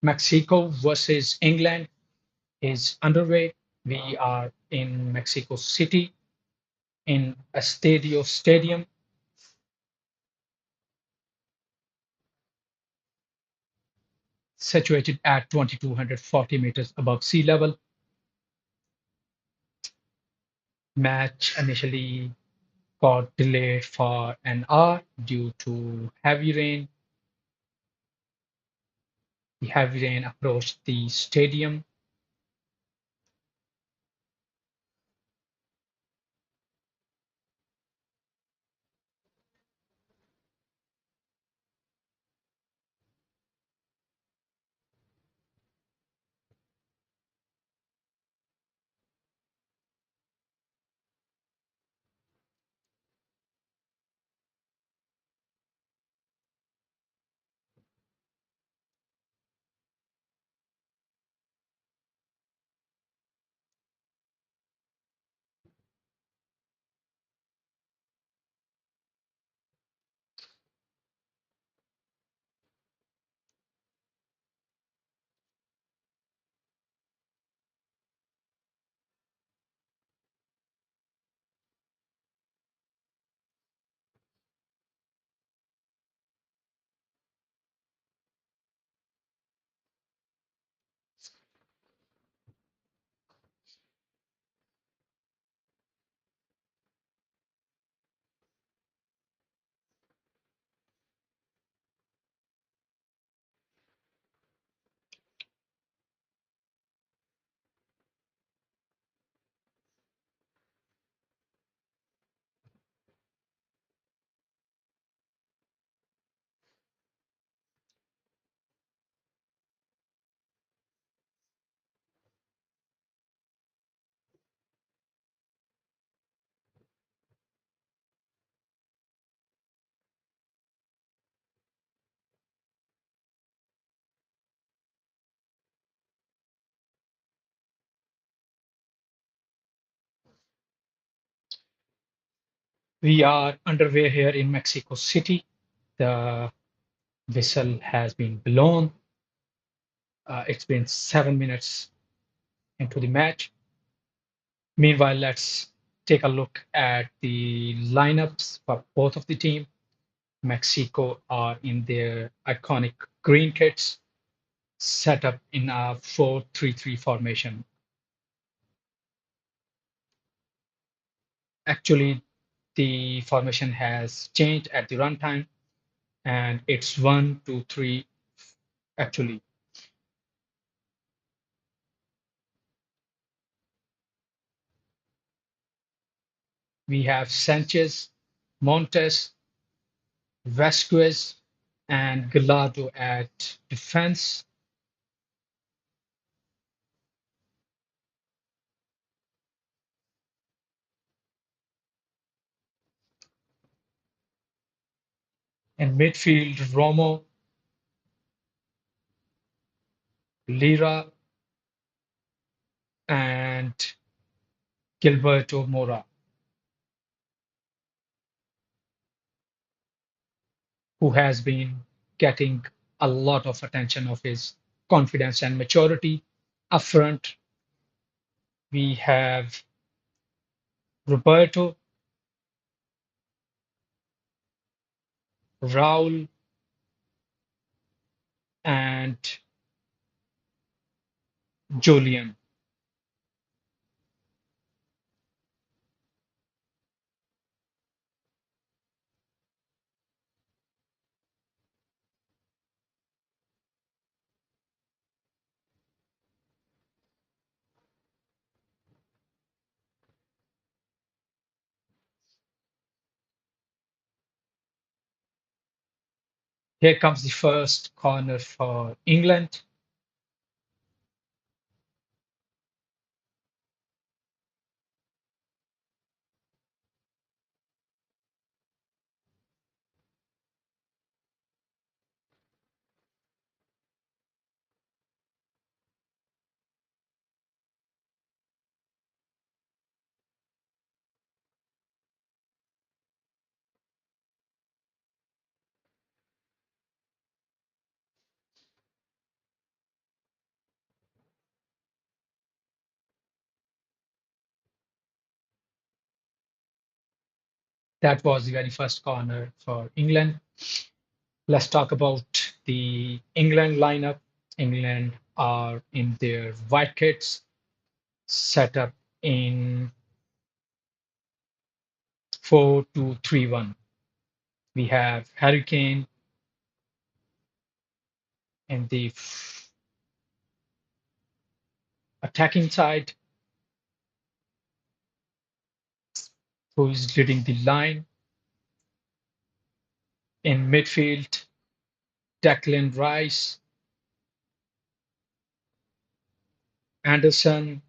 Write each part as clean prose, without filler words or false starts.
Mexico versus England is underway. We are in Mexico City in Estadio Stadium, situated at 2,240 meters above sea level. Match initially got delayed for an hour due to heavy rain. The heavy rain approached the stadium. We are underway here in Mexico City. The whistle has been blown. It's been 7 minutes into the match. Meanwhile, let's take a look at the lineups for both of the team. Mexico are in their iconic green kits, set up in a 4-3-3 formation. Actually, the formation has changed at the runtime, and it's 1-2-3. Actually, we have Sanchez, Montes, Vasquez, and Gallardo at defense. In midfield, Romo, Lira, and Gilberto Mora, who has been getting a lot of attention of his confidence and maturity. Up front, we have Roberto, Raul, and Julian. Here comes the first corner for England. That was the very first corner for England. Let's talk about the England lineup. England are in their white kits, set up in 4-2-3-1. We have Harry Kane in the attacking side, who is leading the line. In midfield, Declan Rice, Anderson,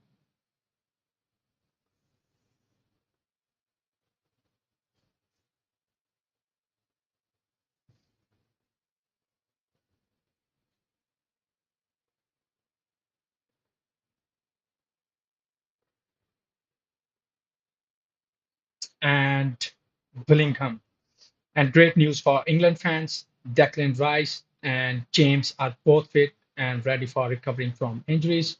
and Bellingham. And great news for England fans, Declan Rice and James are both fit and ready for recovering from injuries,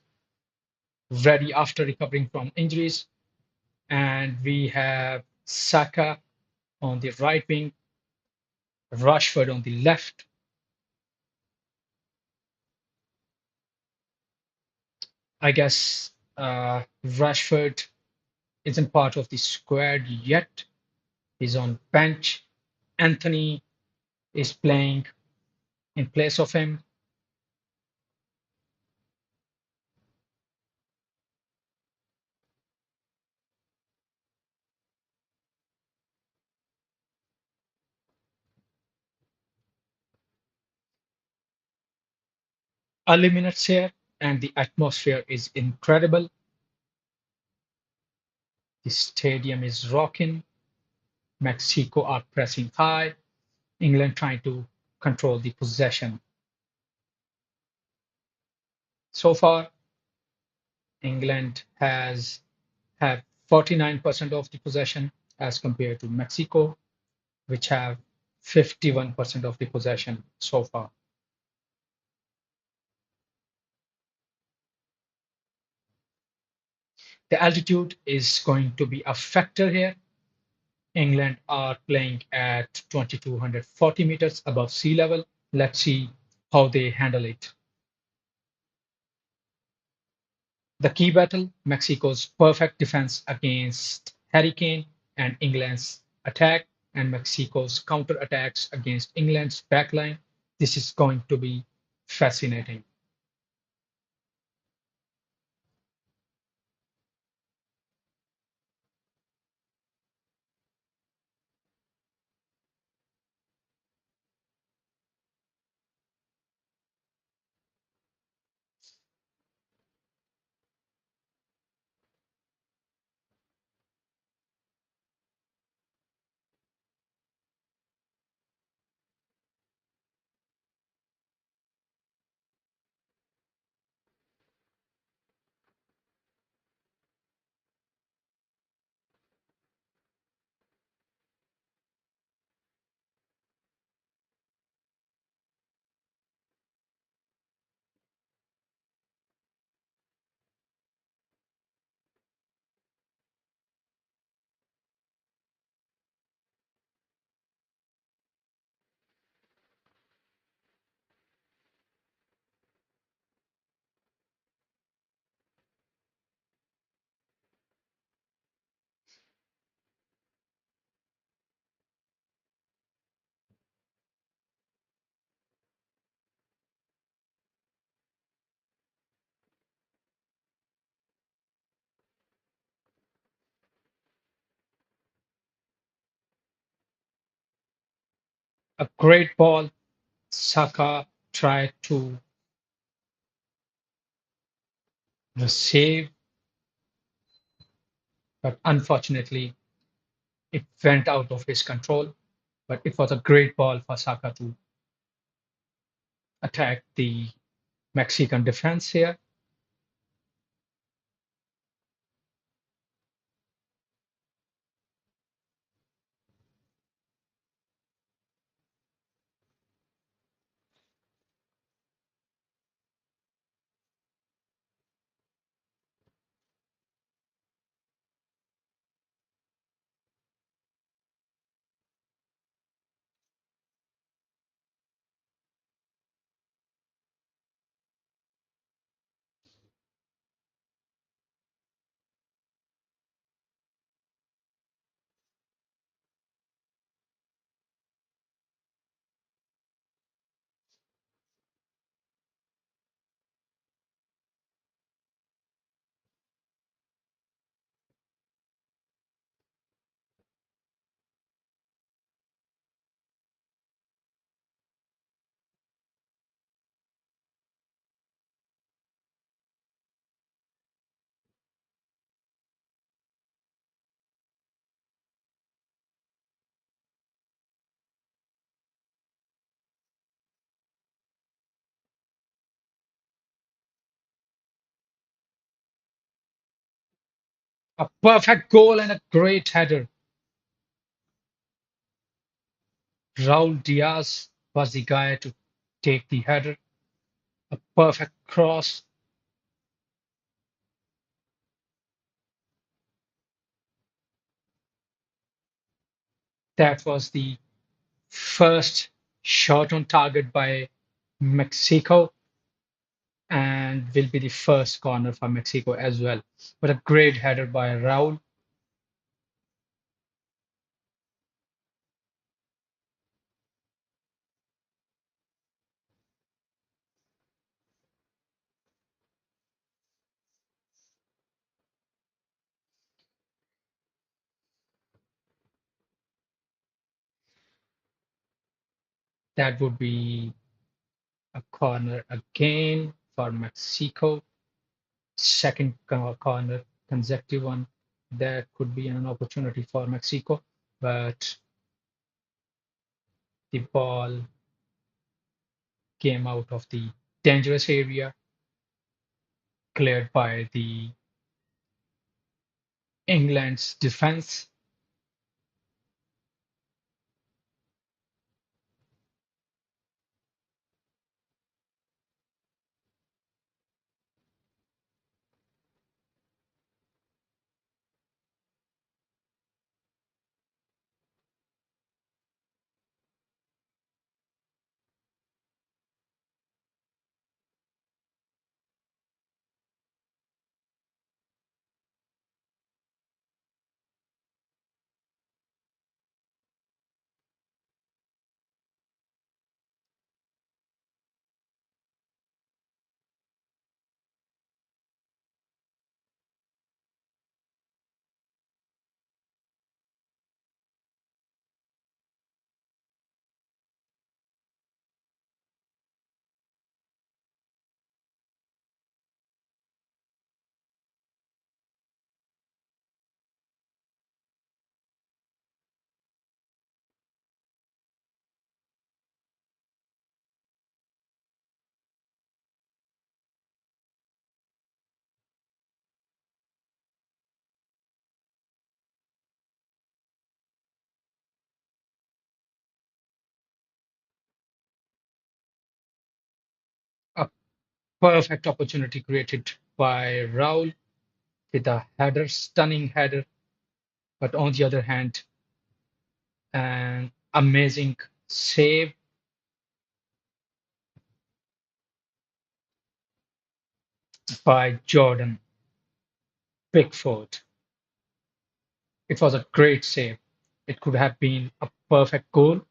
ready after recovering from injuries. And we have Saka on the right wing, Rashford on the left. I guess Rashford isn't part of the squad yet. He's on bench. Anthony is playing in place of him. Early minutes here, and the atmosphere is incredible. The stadium is rocking. Mexico are pressing high. England trying to control the possession. So far, England has had 49% of the possession as compared to Mexico, which have 51% of the possession so far. The altitude is going to be a factor here. England are playing at 2240 meters above sea level. Let's see how they handle it. The key battle, Mexico's perfect defense against Harry Kane and England's attack, and Mexico's counter-attacks against England's backline. This is going to be fascinating. A great ball. Saka tried to save, but unfortunately, it went out of his control. But it was a great ball for Saka to attack the Mexican defense here. A perfect goal and a great header. Raul Diaz was the guy to take the header. A perfect cross. That was the first shot on target by Mexico and will be the first corner for Mexico as well. But a great header by Raul. That would be a corner again for Mexico. Second corner, consecutive one. That could be an opportunity for Mexico, but the ball came out of the dangerous area, cleared by the England's defense. A perfect opportunity created by Raul with a header, stunning header, but on the other hand, an amazing save by Jordan Pickford. It was a great save. It could have been a perfect goal.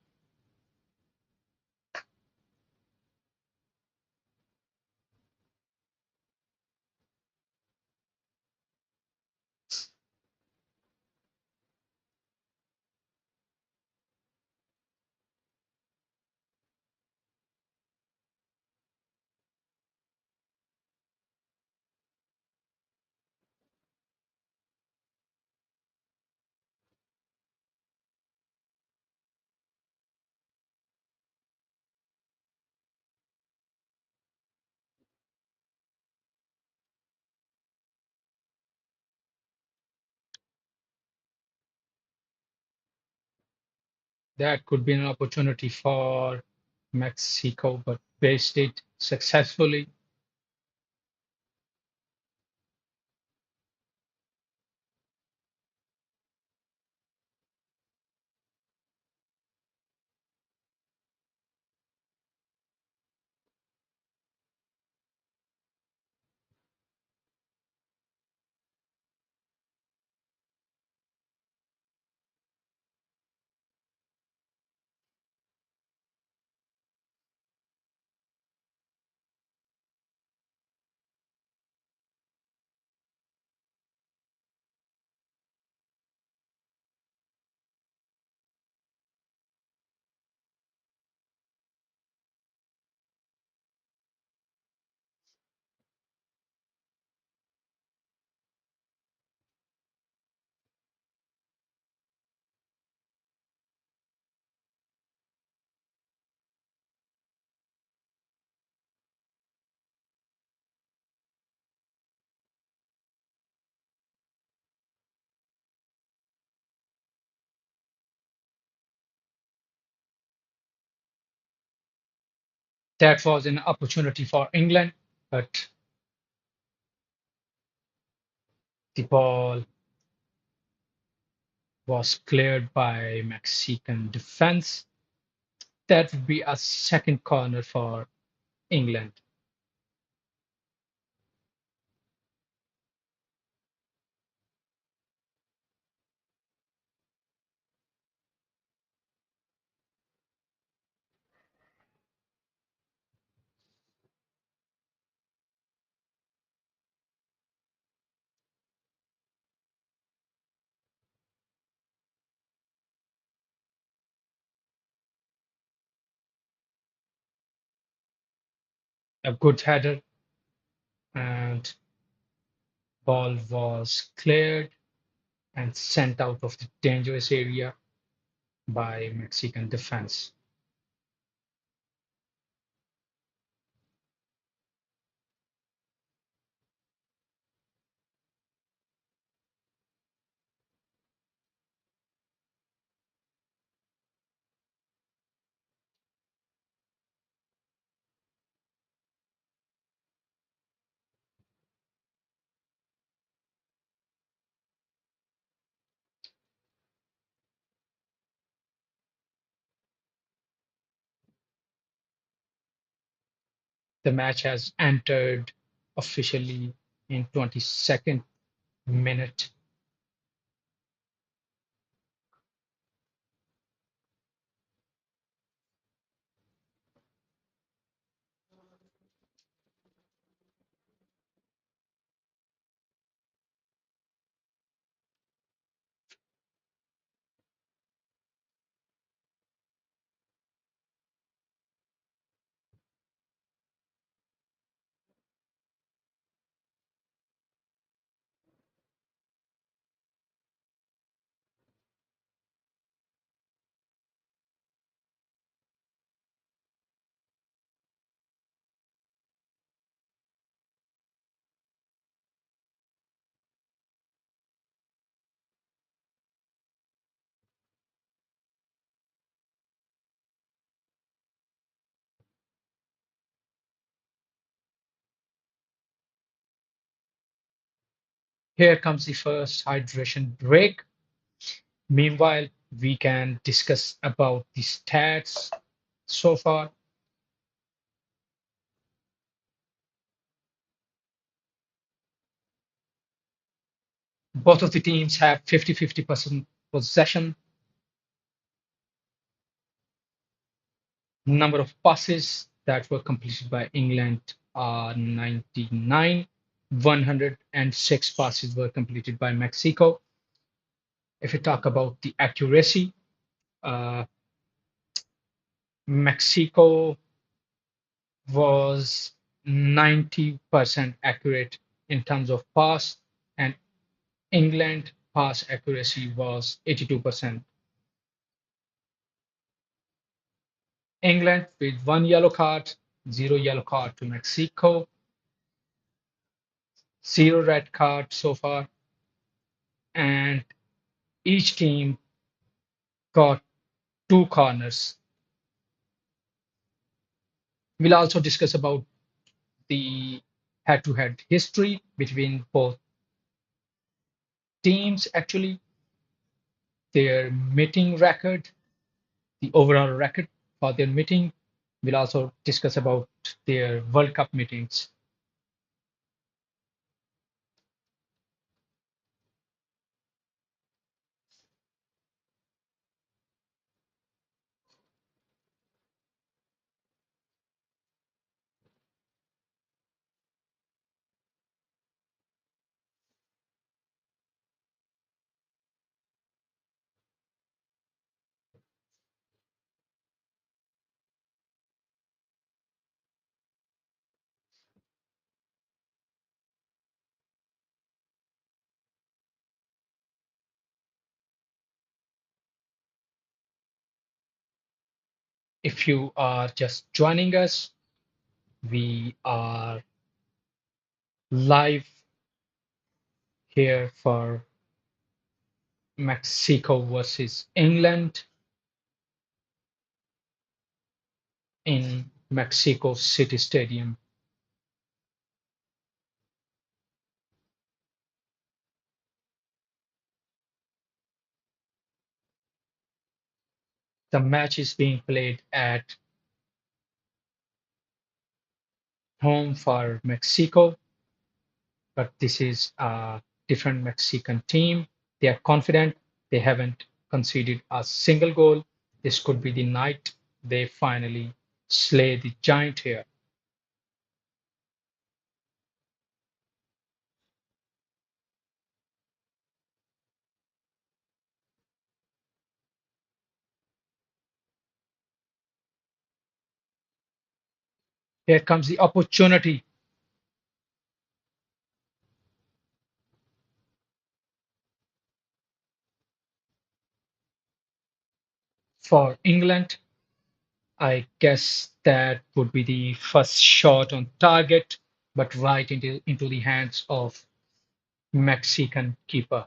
That could be an opportunity for Mexico, but faced it successfully. That was an opportunity for England, but the ball was cleared by Mexican defense. That would be a second corner for England. A good header, and ball was cleared and sent out of the dangerous area by Mexican defense. The match has entered officially in 22nd minute. Here comes the first hydration break. Meanwhile, we can discuss about the stats so far. Both of the teams have 50-50% possession. Number of passes that were completed by England are 99. 106 passes were completed by Mexico. If we talk about the accuracy, uh, Mexico was 90% accurate in terms of pass, and England pass accuracy was 82%. England with one yellow card, zero yellow card to Mexico, zero red card so far, and each team got two corners. We'll also discuss about the head-to-head history between both teams, actually, their meeting record, the overall record for their meeting. We'll also discuss about their World Cup meetings. If you are just joining us, we are live here for Mexico versus England in Mexico City Stadium. The match is being played at home for Mexico, but this is a different Mexican team. They are confident. They haven't conceded a single goal. This could be the night they finally slay the giant here. Here comes the opportunity for England. I guess that would be the first shot on target, but right into the hands of Mexican keeper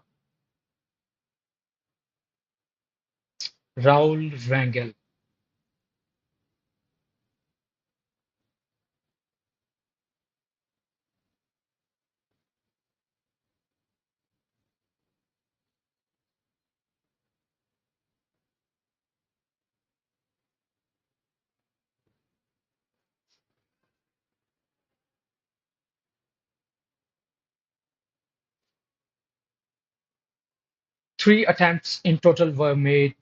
Raul Rangel. Three attempts in total were made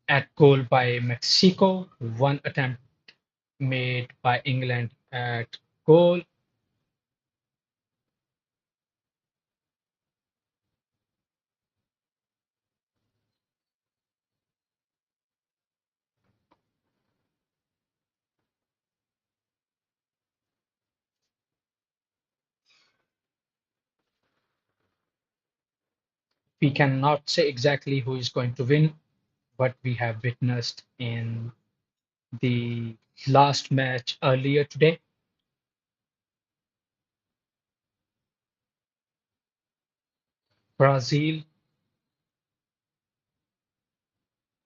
at goal by Mexico, one attempt made by England at goal. We cannot say exactly who is going to win, but we have witnessed in the last match earlier today. Brazil,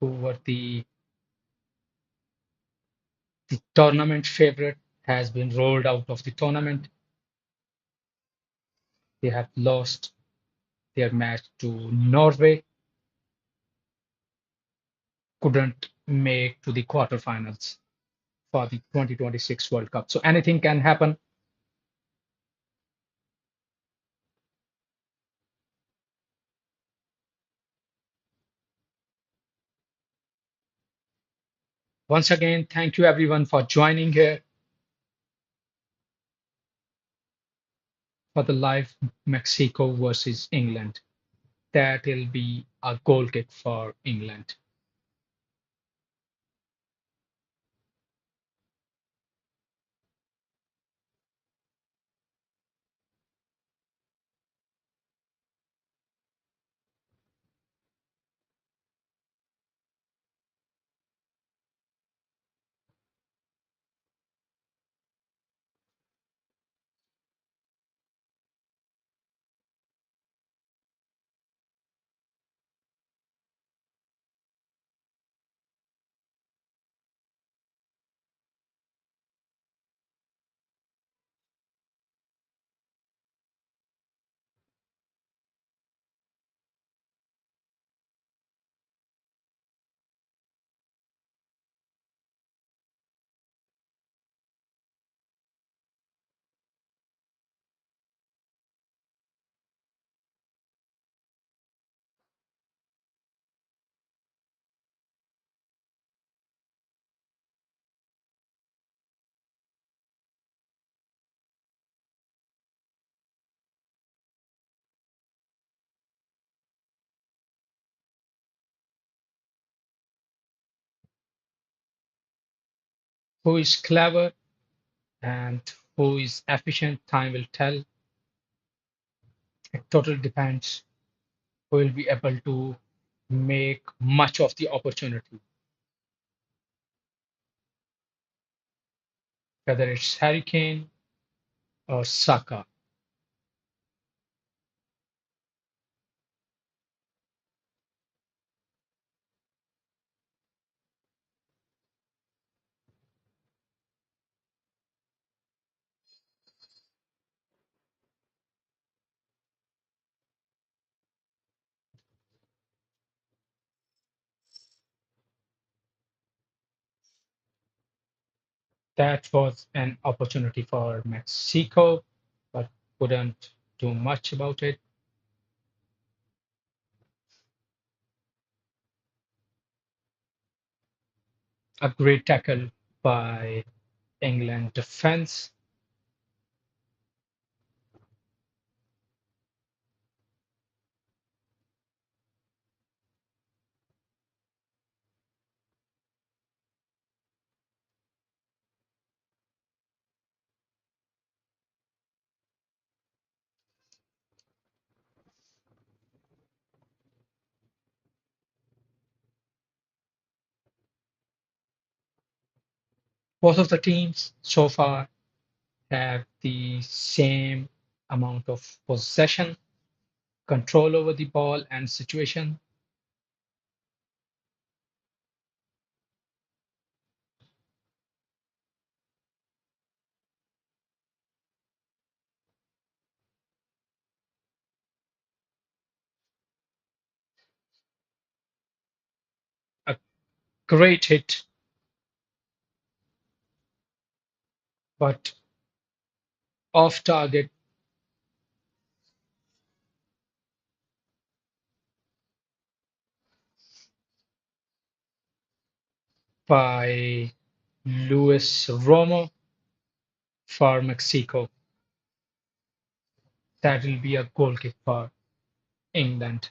who were the tournament favorite, has been rolled out of the tournament. They have lost their match to Norway, couldn't make to the quarterfinals for the 2026 World Cup. So anything can happen. Once again, thank you everyone for joining here for the live Mexico versus England. That will be a goal kick for England. Who is clever and who is efficient, time will tell. It totally depends who will be able to make much of the opportunity, whether it's Harry Kane or Saka. That was an opportunity for Mexico, but couldn't do much about it. A great tackle by England defense. Both of the teams so far have the same amount of possession, control over the ball and situation. A great hit, but off target by Luis Romo for Mexico. That will be a goal kick for England.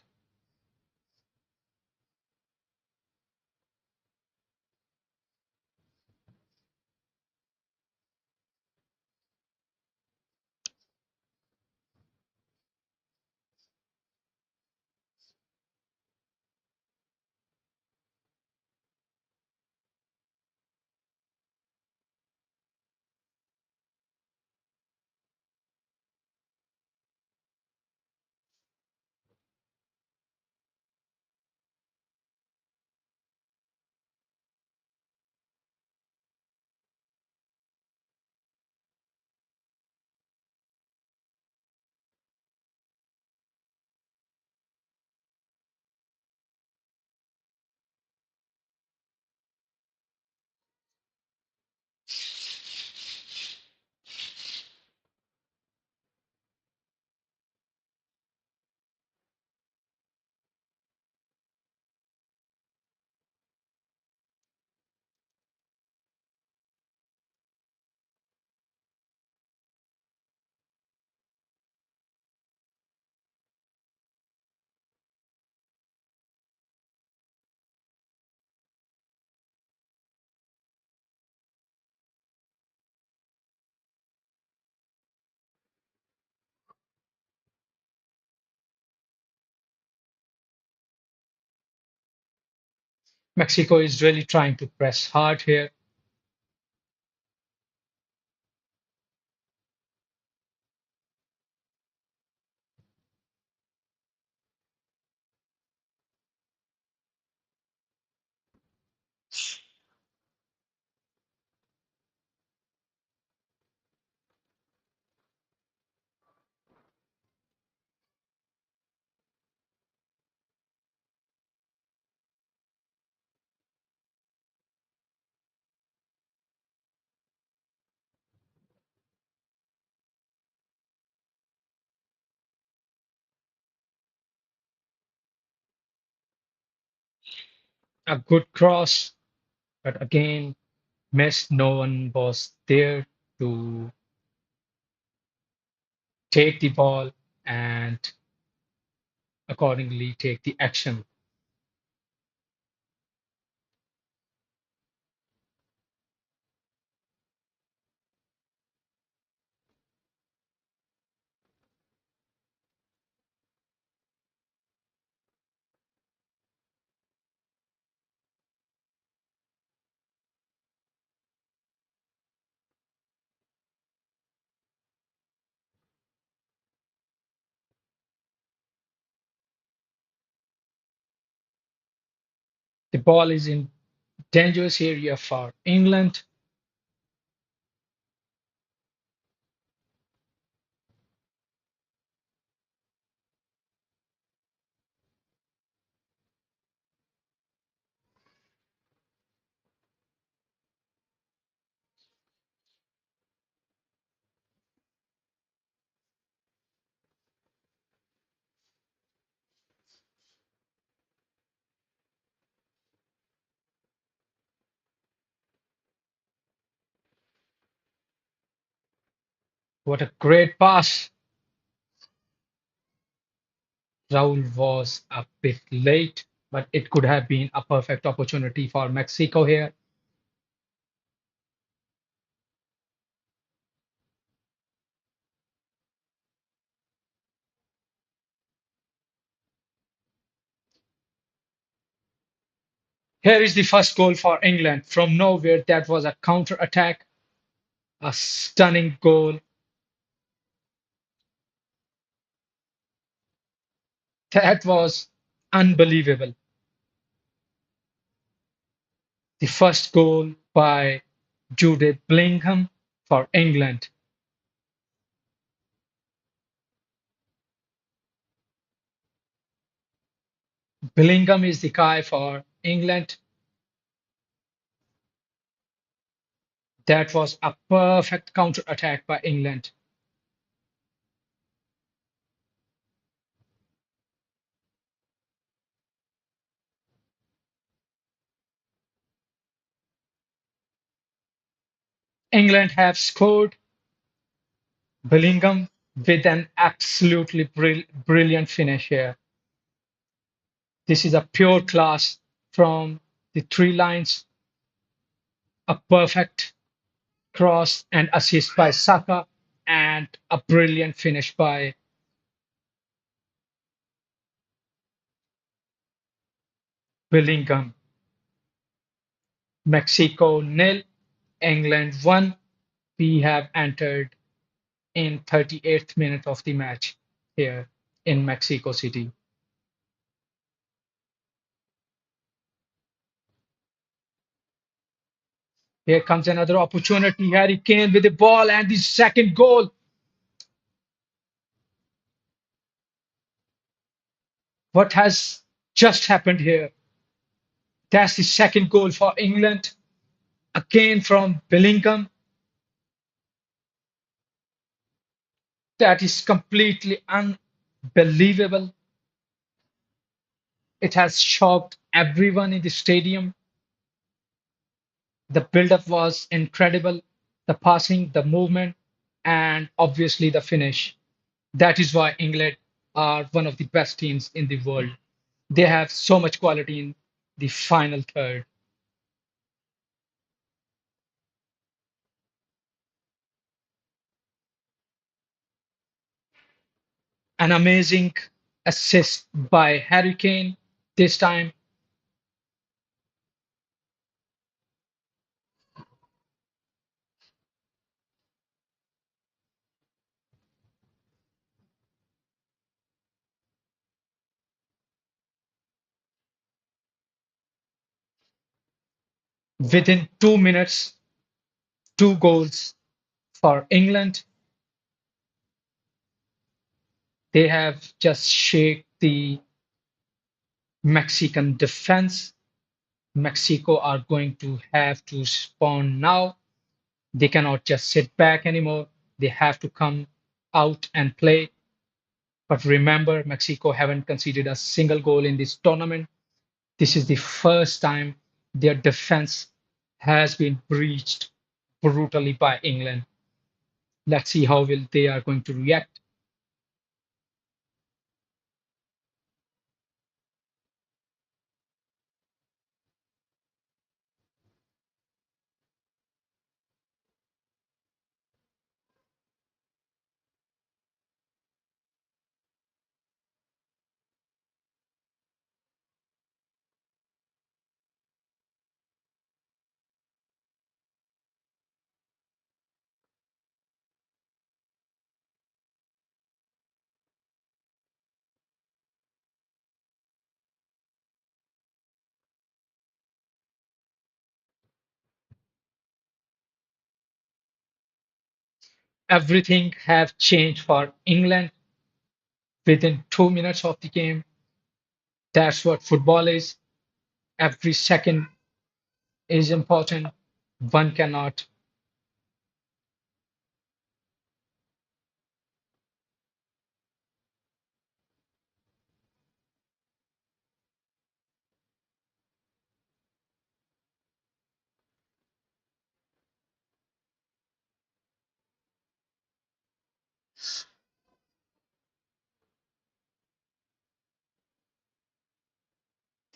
Mexico is really trying to press hard here. A good cross, but again, missed. No one was there to take the ball and accordingly take the action. The ball is in dangerous area for England. What a great pass. Raul was a bit late, but it could have been a perfect opportunity for Mexico here. Here is the first goal for England from nowhere. That was a counter attack, a stunning goal. That was unbelievable. The first goal by Jude Bellingham for England. Bellingham is the guy for England. That was a perfect counter attack by England. England have scored. Bellingham with an absolutely brilliant finish here. This is a pure class from the three lines, a perfect cross and assist by Saka, and a brilliant finish by Bellingham. Mexico nil, England 1. We have entered in 38th minute of the match here in Mexico City. Here comes another opportunity. Harry Kane with the ball and the second goal. What has just happened here? That's the second goal for England. Again from Bellingham. That is completely unbelievable. It has shocked everyone in the stadium. The build-up was incredible. The passing, the movement, and obviously the finish. That is why England are one of the best teams in the world. They have so much quality in the final third. An amazing assist by Harry Kane. This time, within 2 minutes, two goals for England. They have just shaked the Mexican defense. Mexico are going to have to spawn now. They cannot just sit back anymore. They have to come out and play. But remember, Mexico haven't conceded a single goal in this tournament. This is the first time their defense has been breached brutally by England. Let's see how will they are going to react. Everything have changed for England within 2 minutes of the game. That's what football is. Every second is important. One cannot.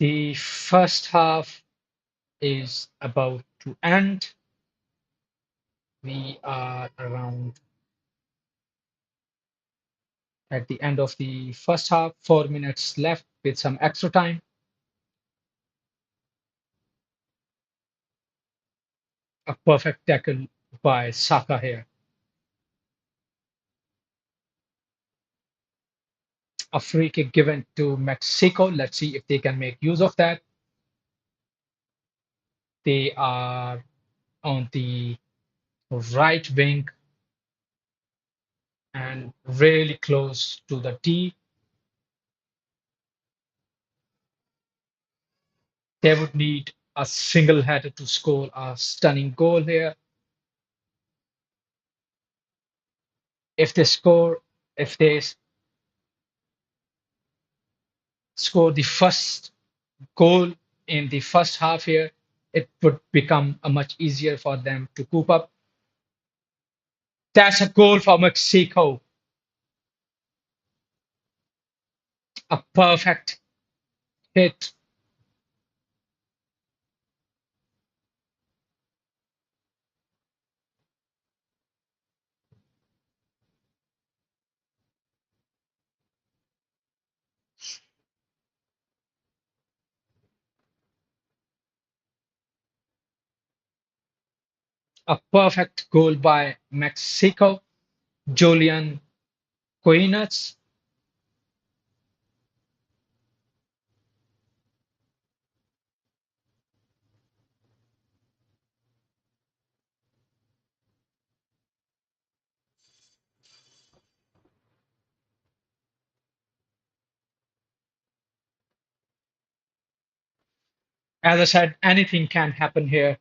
The first half is about to end. We are around at the end of the first half, 4 minutes left with some extra time. A perfect tackle by Saka here. A free kick given to Mexico. Let's see if they can make use of that. They are on the right wing and really close to the D. They would need a single header to score a stunning goal here. If they score, if they score the first goal in the first half here, it would become a much easier for them to coop up. That's a goal for Mexico. A perfect hit, a perfect goal by Mexico. Julian Quinones. As I said, anything can happen here.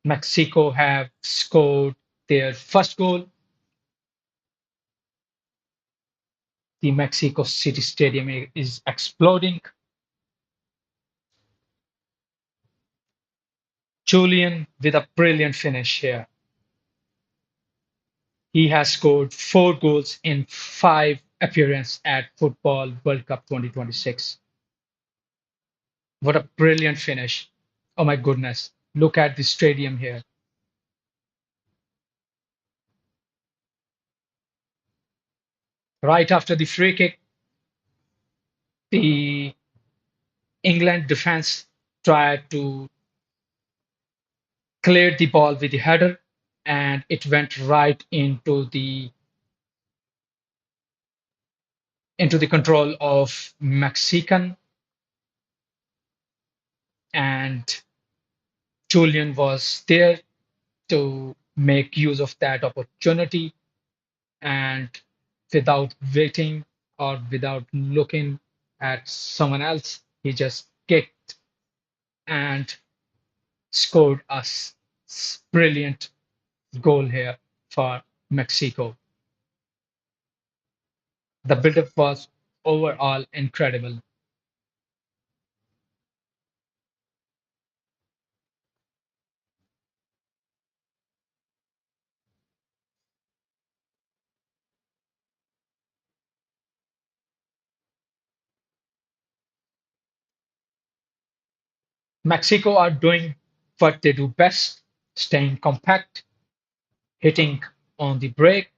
Mexico have scored their first goal. The Mexico City Stadium is exploding. Julian with a brilliant finish here. He has scored 4 goals in 5 appearances at Football World Cup 2026. What a brilliant finish. Oh my goodness. Look at the stadium here. Right after the free kick, the England defense tried to clear the ball with the header and it went right into the control of Mexican, and Julian was there to make use of that opportunity, and without waiting or without looking at someone else, he just kicked and scored a brilliant goal here for Mexico. The build-up was overall incredible. Mexico are doing what they do best, staying compact, hitting on the break,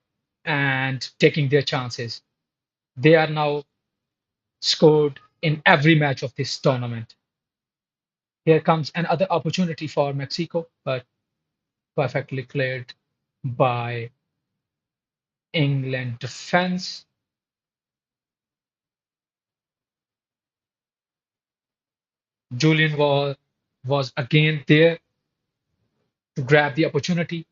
and taking their chances. They are now scored in every match of this tournament. Here comes another opportunity for Mexico, but perfectly cleared by England defense. Julian was again there to grab the opportunity.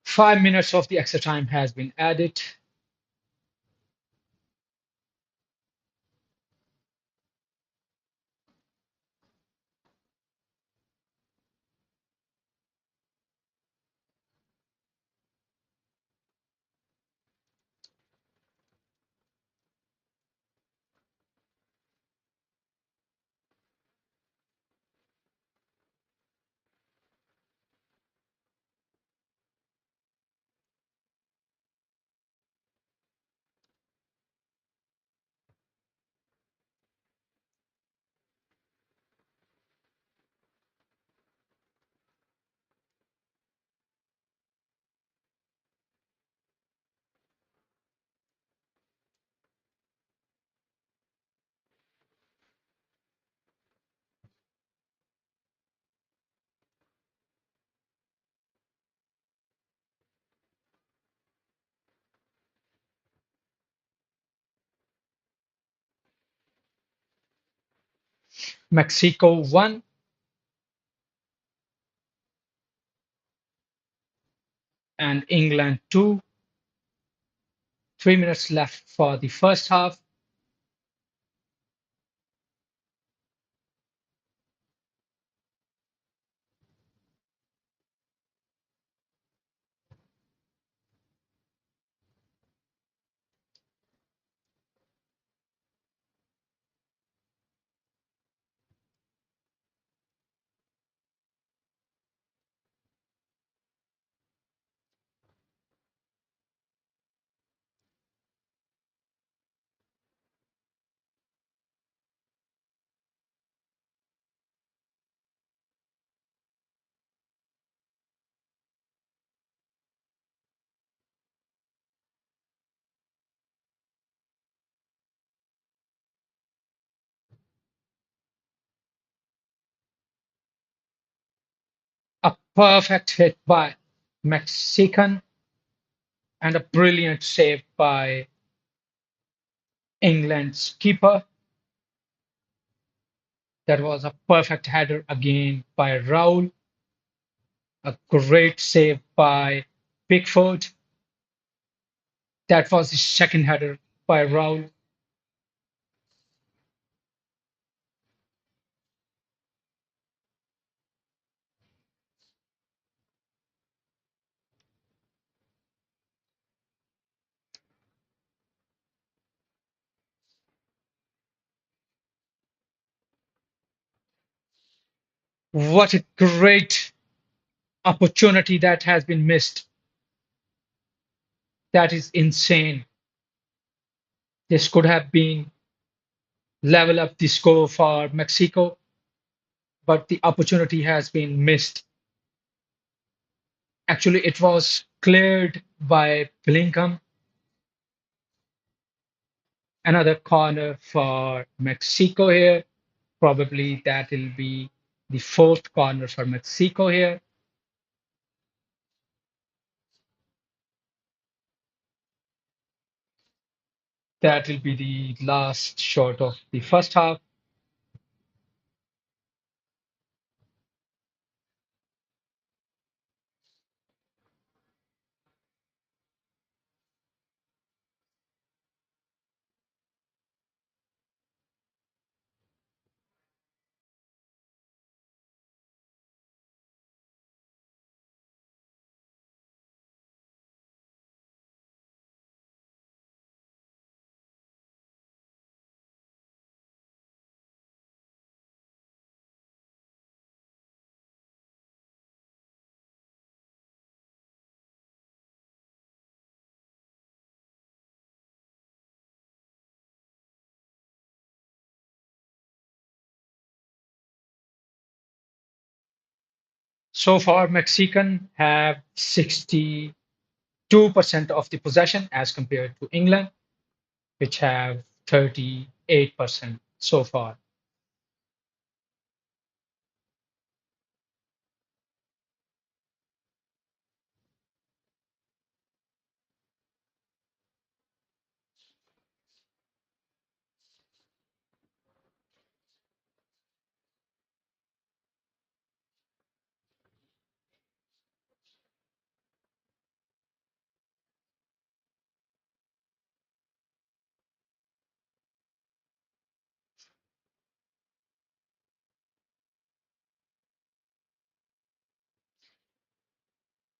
5 minutes of the extra time has been added. Mexico won, and England 2. 3 minutes left for the first half. A perfect hit by Mexican and a brilliant save by England's keeper. That was a perfect header again by Raul. A great save by Pickford. That was his second header by Raul. What a great opportunity that has been missed. That is insane. This could have been level up the score for Mexico, but the opportunity has been missed. Actually, it was cleared by Bellingham. Another corner for Mexico here. Probably that will be the fourth corner for Mexico here. That will be the last shot of the first half. So far, Mexican have 62% of the possession as compared to England, which have 38% so far.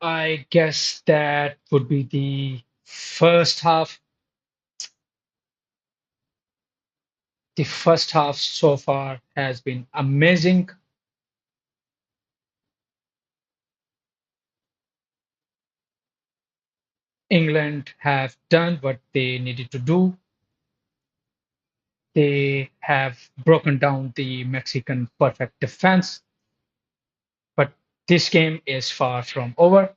I guess that would be the first half. The first half so far has been amazing. England have done what they needed to do. They have broken down the Mexican perfect defense, but this game is far from over.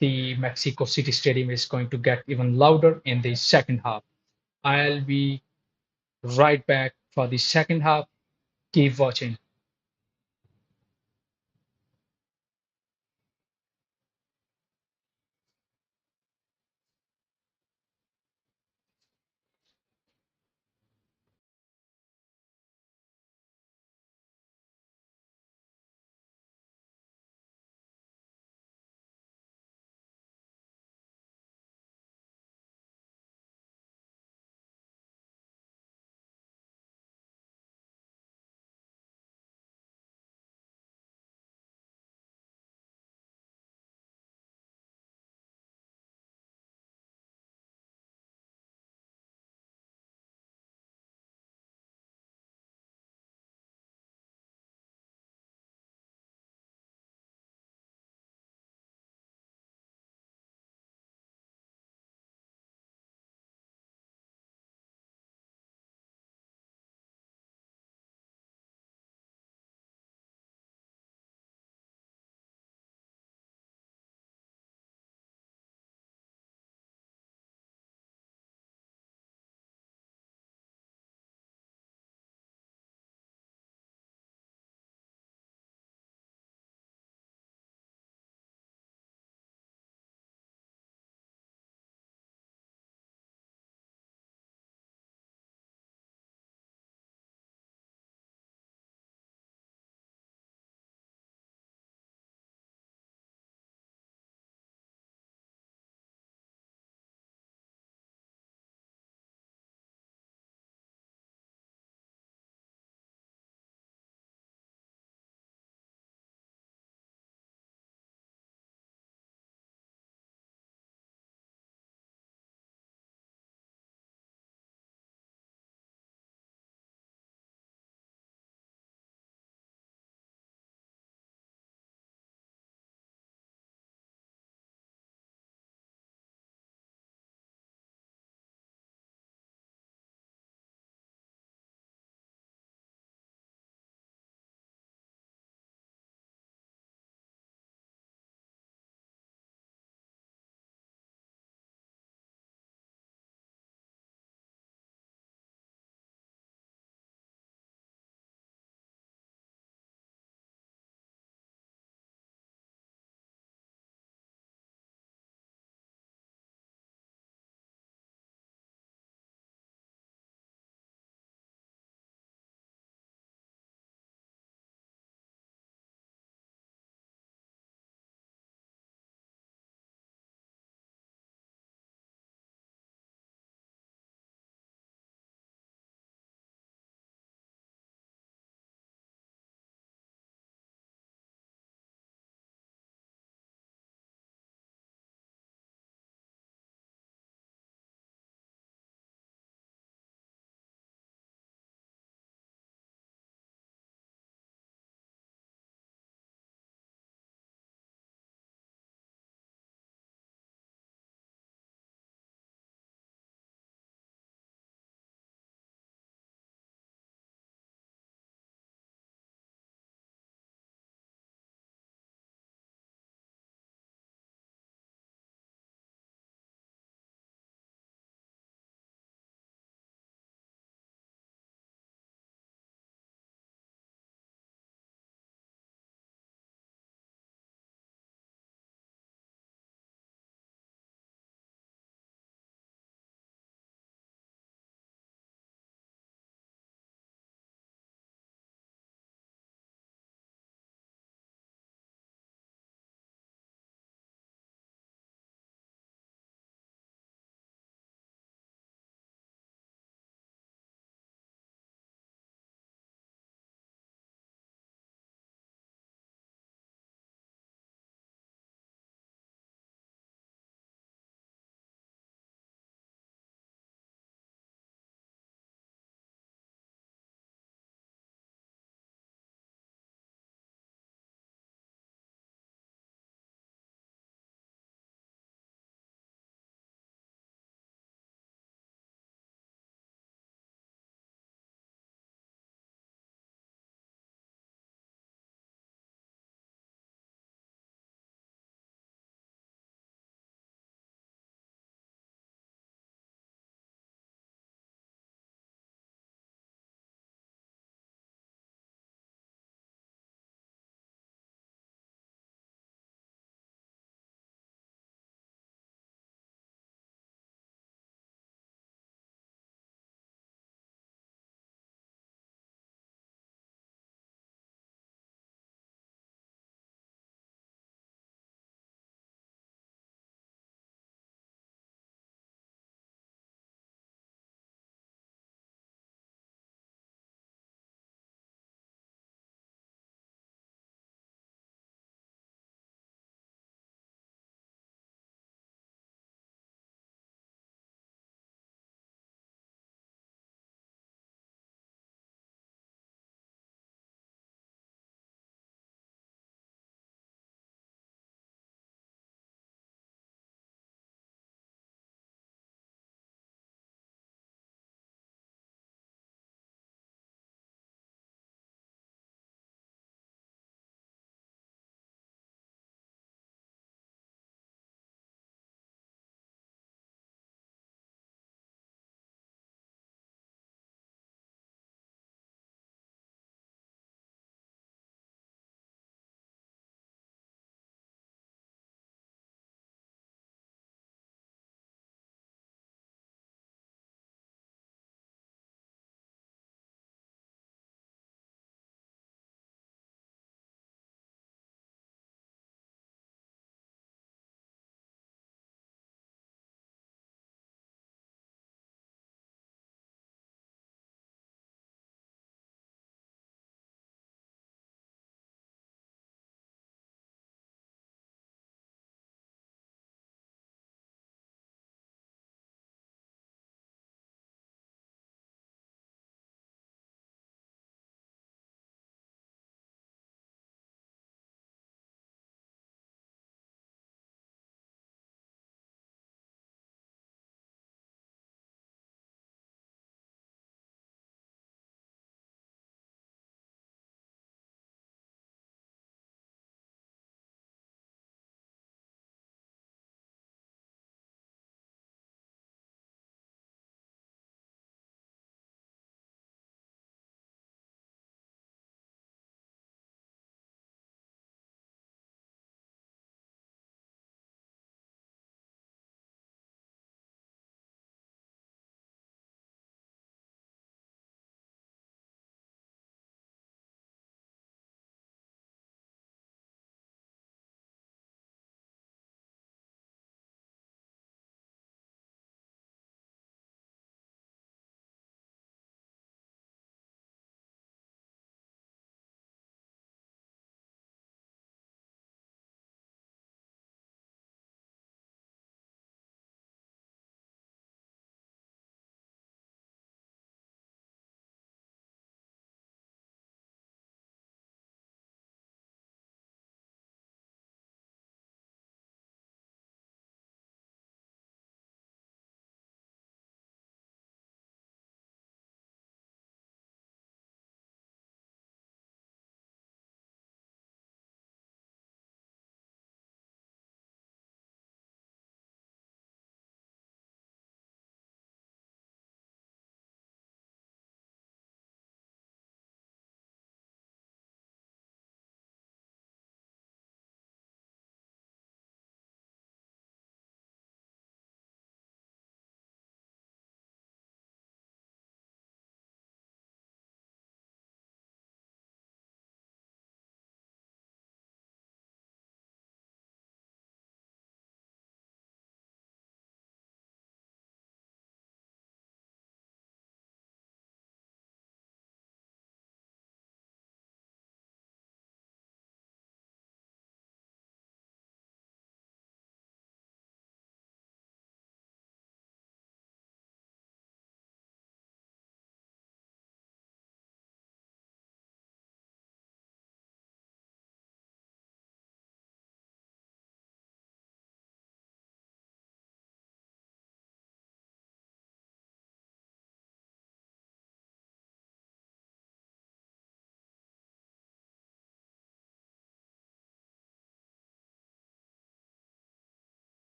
The Mexico City Stadium is going to get even louder in the second half. I'll be right back for the second half. Keep watching.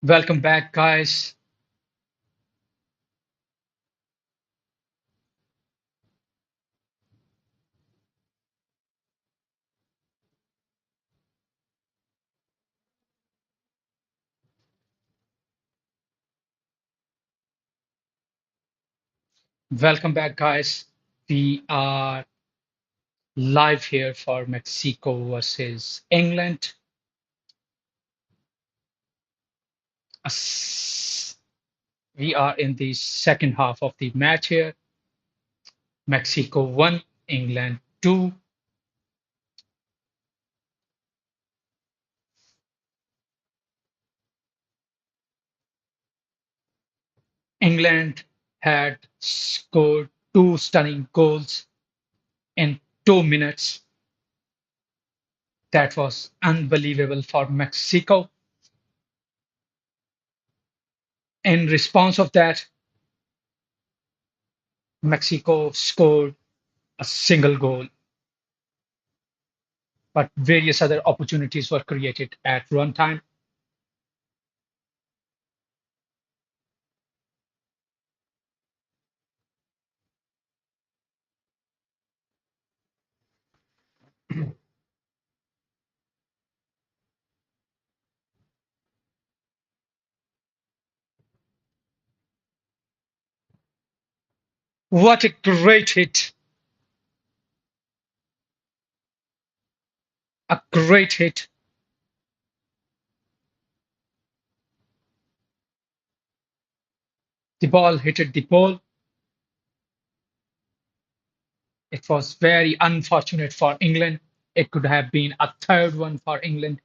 Welcome back, guys. Welcome back, guys. We are live here for Mexico versus England. We are in the second half of the match here. Mexico 1, England 2. England had scored two stunning goals in 2 minutes. That was unbelievable for Mexico. In response of that, Mexico scored a single goal, but various other opportunities were created at runtime. What a great hit! A great hit. The ball hit the pole. It was very unfortunate for England. It could have been a third one for England.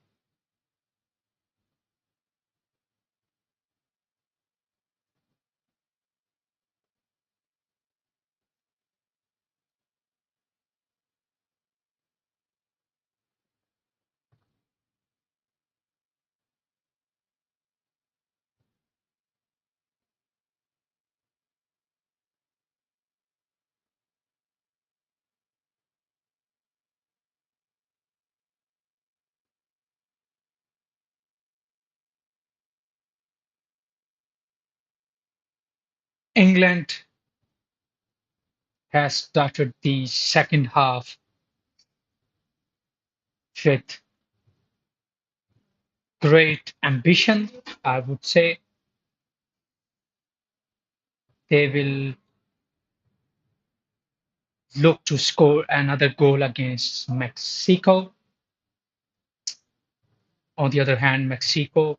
England has started the second half with great ambition. I would say they will look to score another goal against Mexico. On the other hand, Mexico,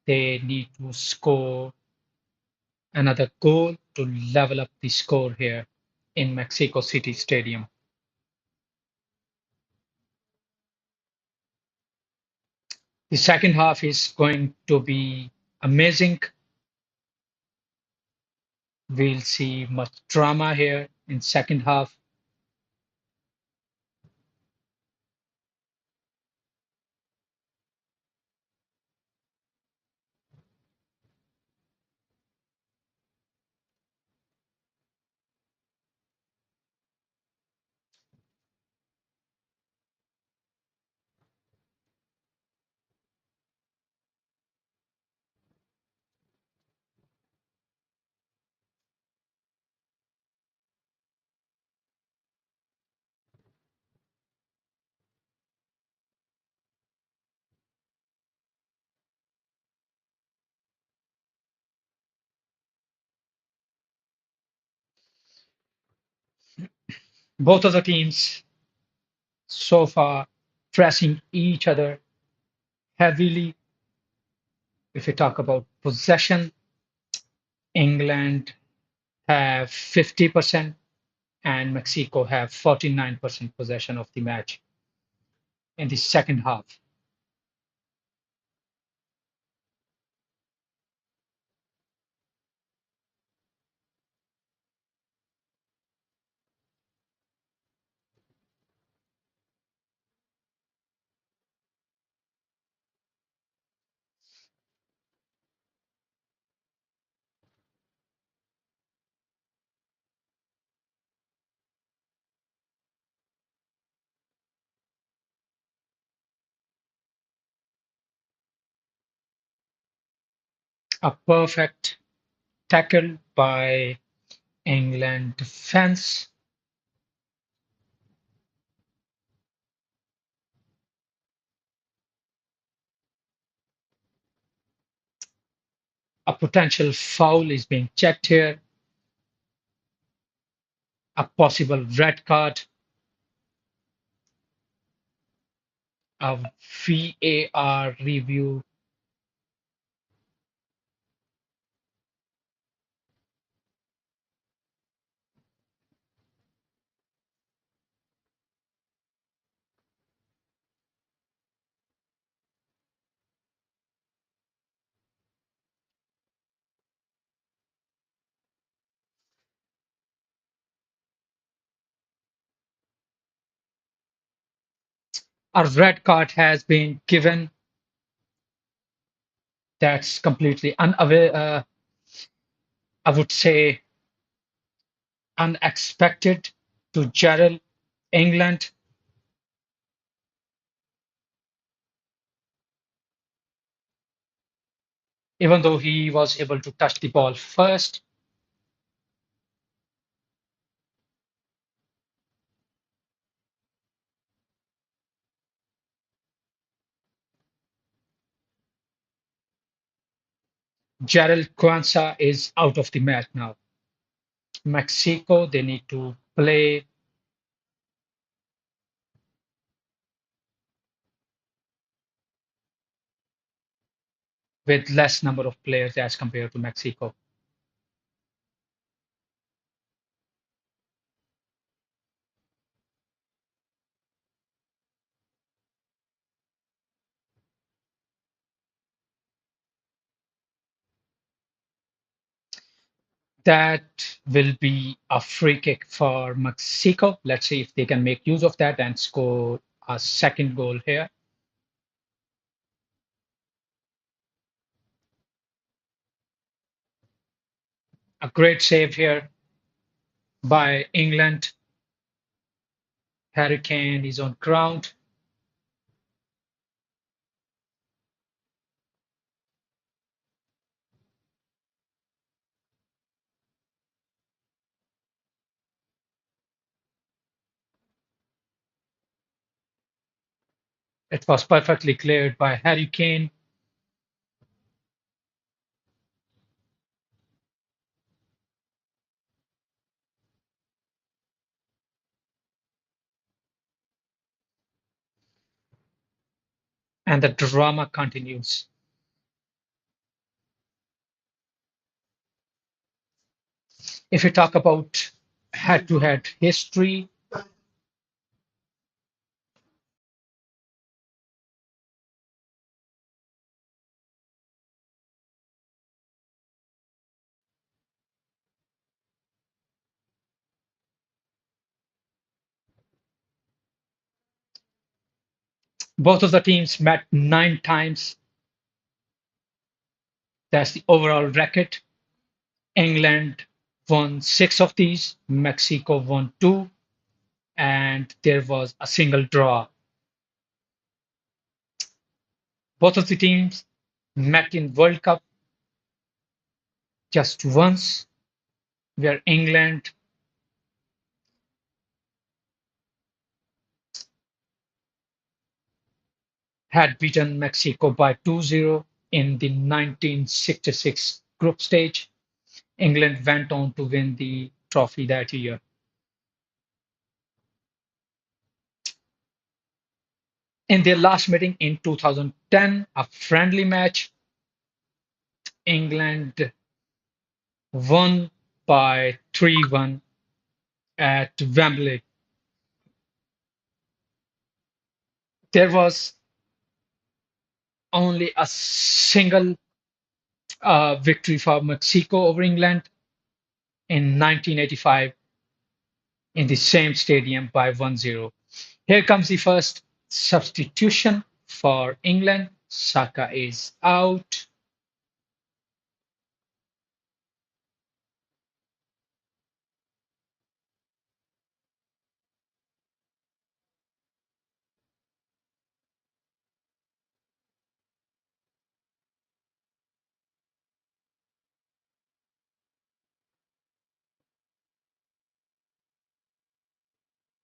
they need to score another goal to level up the score here in Mexico City Stadium. The second half is going to be amazing. We'll see much drama here in second half. Both of the teams so far pressing each other heavily. If we talk about possession, England have 50% and Mexico have 49% possession of the match in the second half. A perfect tackle by England defense. A potential foul is being checked here. A possible red card. A VAR review. A red card has been given. That's completely unaware. I would say unexpected to Gerald England, even though he was able to touch the ball first. Gerald Kwanzaa is out of the match now. Mexico, they need to play with less number of players as compared to Mexico. That will be a free kick for Mexico. Let's see if they can make use of that and score a second goal here. A great save here by England. Harry Kane is on ground. It was perfectly cleared by Harry Kane. And the drama continues. If you talk about head to head history, both of the teams met 9 times. That's the overall record. England won 6 of these, Mexico won 2, and there was a single draw. Both of the teams met in World Cup just once, where England had beaten Mexico by 2-0 in the 1966 group stage. England went on to win the trophy that year. In their last meeting in 2010, a friendly match, England won by 3-1 at Wembley. There was only a single victory for Mexico over England in 1985 in the same stadium by 1-0. Here comes the first substitution for England. Saka is out.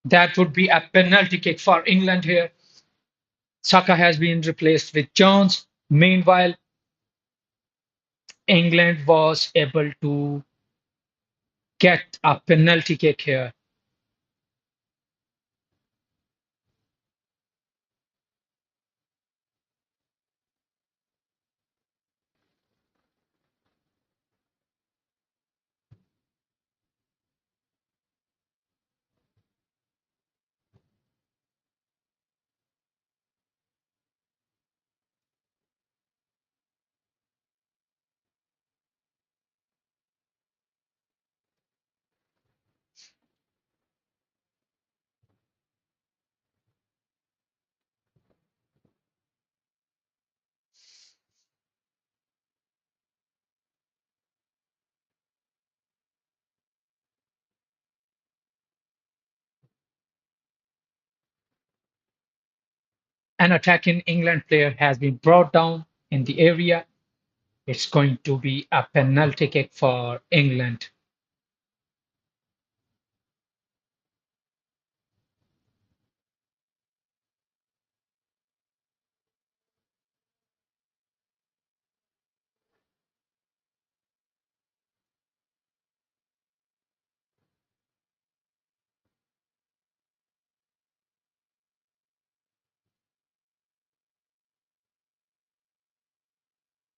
That would be a penalty kick for England here. Saka has been replaced with Jones. Meanwhile, England was able to get a penalty kick here. An attacking England player has been brought down in the area. It's going to be a penalty kick for England.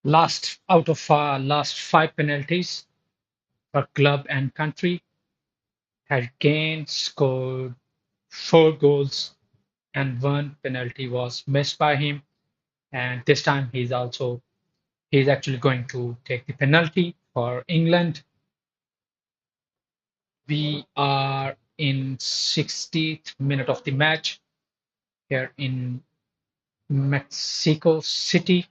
Last out of last five penalties for club and country, Harry Kane scored four goals and one penalty was missed by him. And this time he's actually going to take the penalty for England. We are in 60th minute of the match here in Mexico City.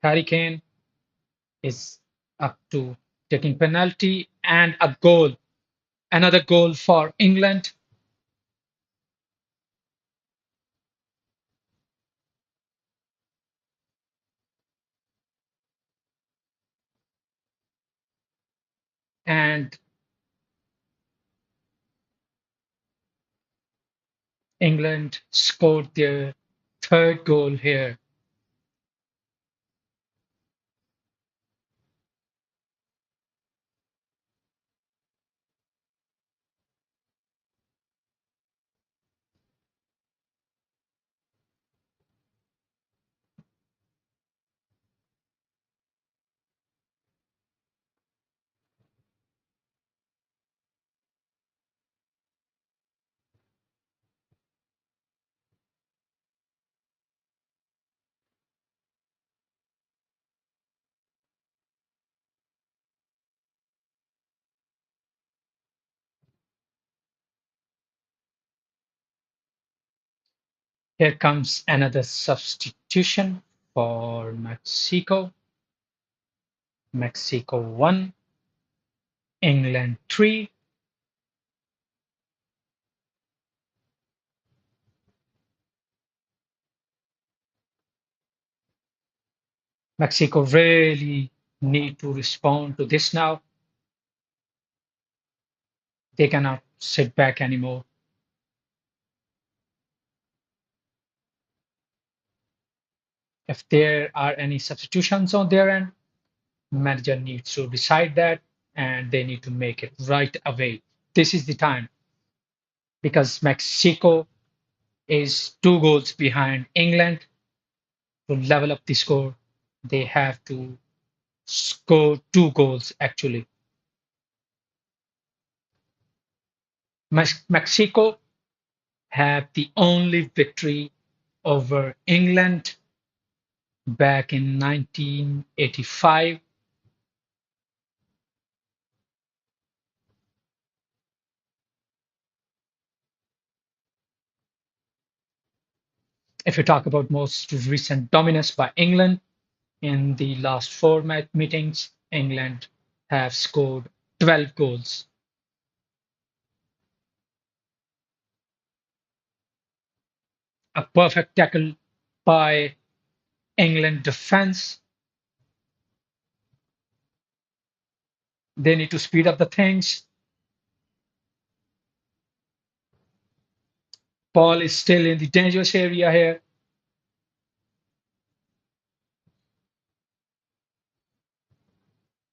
Harry Kane is up to taking penalty and a goal. Another goal for England. And England scored their third goal here. Here comes another substitution for Mexico. Mexico 1, England 3. Mexico really need to respond to this now. They cannot sit back anymore. If there are any substitutions on their end, manager needs to decide that and they need to make it right away. This is the time because Mexico is two goals behind England. To level up the score, they have to score two goals actually. Mexico have the only victory over England back in 1985. If you talk about most recent dominance by England in the last four meetings England have scored 12 goals. A perfect tackle by England defense. They need to speed up the things. Ball is still in the dangerous area here.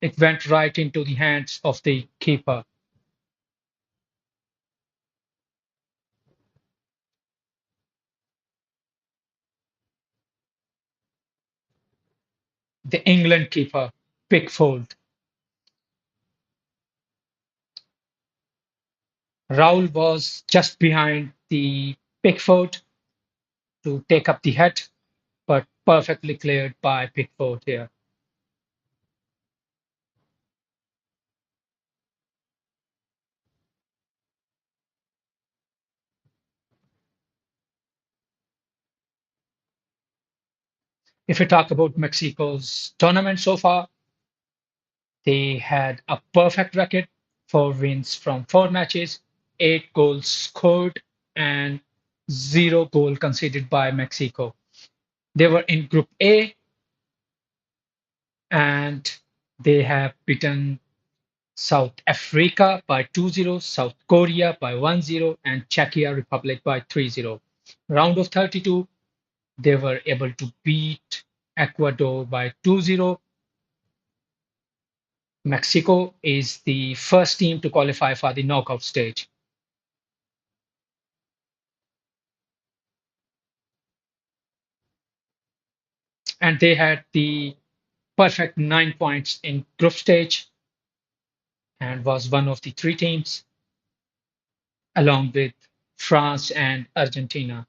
It went right into the hands of the keeper. The England keeper, Pickford. Raul was just behind the Pickford to take up the head, but perfectly cleared by Pickford here. If we talk about Mexico's tournament so far, they had a perfect record, 4 wins from 4 matches, 8 goals scored, and 0 goal conceded by Mexico. They were in Group A and they have beaten South Africa by 2-0, South Korea by 1-0, and Czechia Republic by 3-0. Round of 32, they were able to beat Ecuador by 2-0. Mexico is the first team to qualify for the knockout stage. And they had the perfect 9 points in group stage and was one of the 3 teams along with France and Argentina.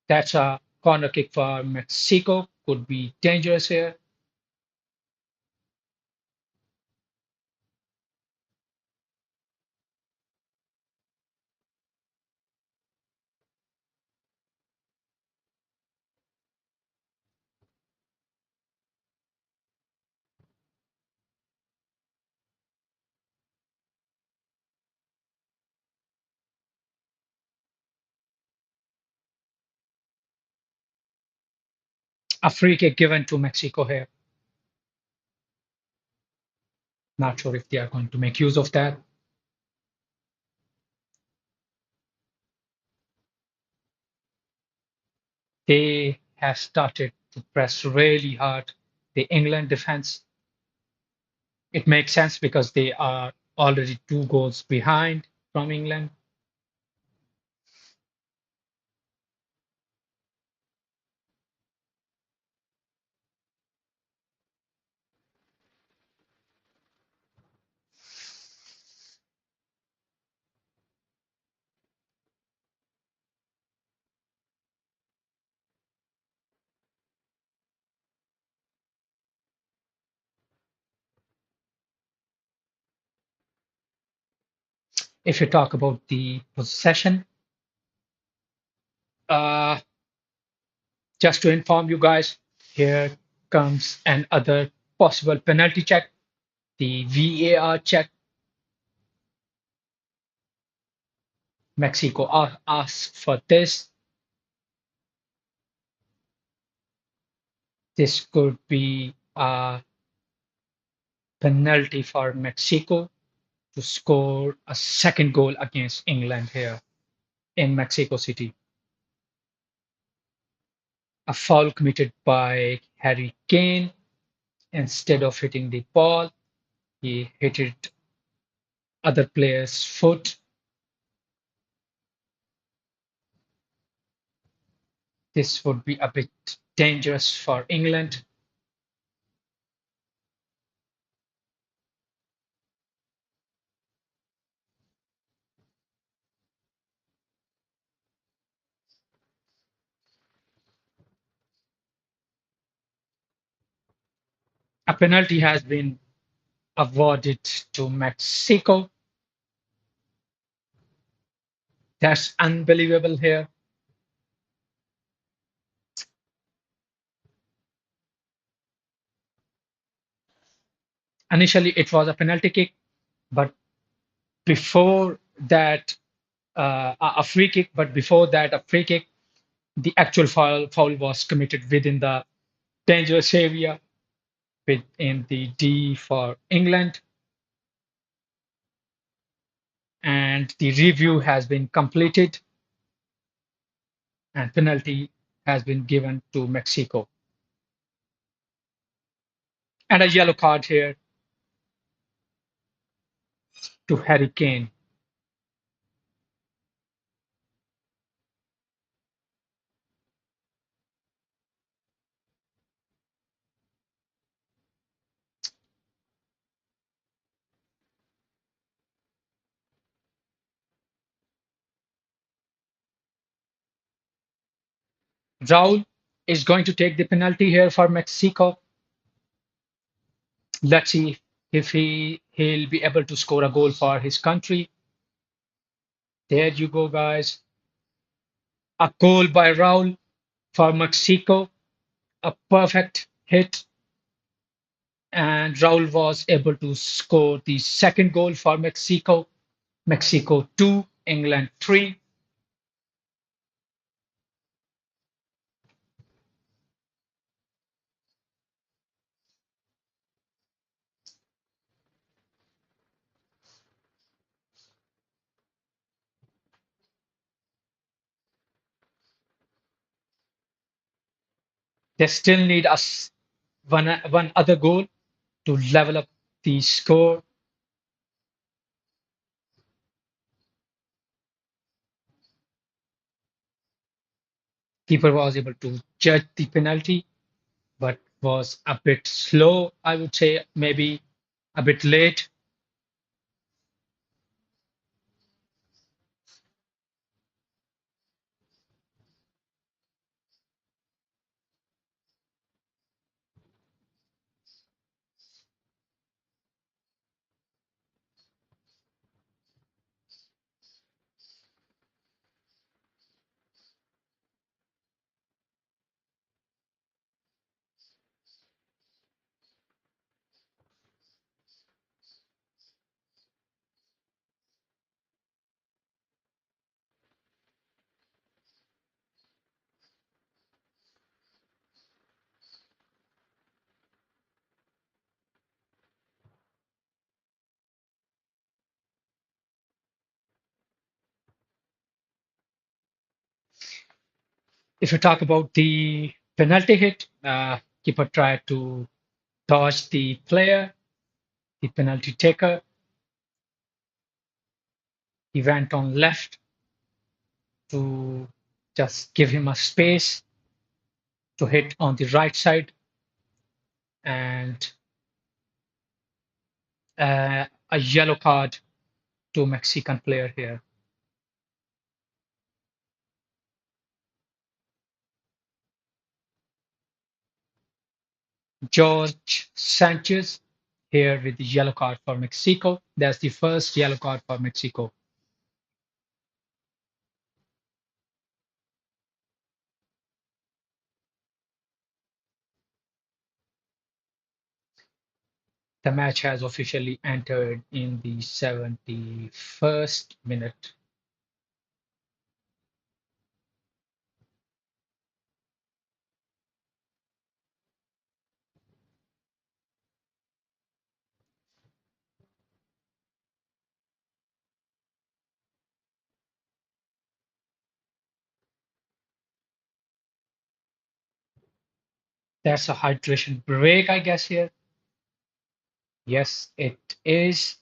That's a corner kick for Mexico, could be dangerous here. A free kick given to Mexico here. Not sure if they are going to make use of that. They have started to press really hard the England defense. It makes sense because they are already 2 goals behind from England. If you talk about the possession, uh, just to inform you guys, here comes another possible penalty check. The VAR check. Mexico asked for this. This could be a penalty for Mexico to score a second goal against England here in Mexico City. A foul committed by Harry Kane. Instead of hitting the ball, he hit it other player's foot. This would be a bit dangerous for England. A penalty has been awarded to Mexico. That's unbelievable here. Initially, it was a penalty kick, but before that, a free kick. But before that, a free kick. The actual foul was committed within the dangerous area, within the D for England, and the review has been completed, and penalty has been given to Mexico, and a yellow card here to Harry Kane. Raul is going to take the penalty here for Mexico. Let's see if he'll be able to score a goal for his country. There you go, guys. A goal by Raul for Mexico. A perfect hit, and Raul was able to score the second goal for Mexico. Mexico 2, England 3. They still need us one other goal to level up the score. Keeper was able to judge the penalty, but was a bit slow, I would say, maybe a bit late. If you talk about the penalty hit, keeper tried to dodge the player, the penalty taker. He went on left to just give him a space to hit on the right side, and a yellow card to Mexican player here. George Sanchez here with the yellow card for Mexico. That's the first yellow card for Mexico. The match has officially entered in the 71st minute. That's a hydration break, I guess, here. Yes, it is.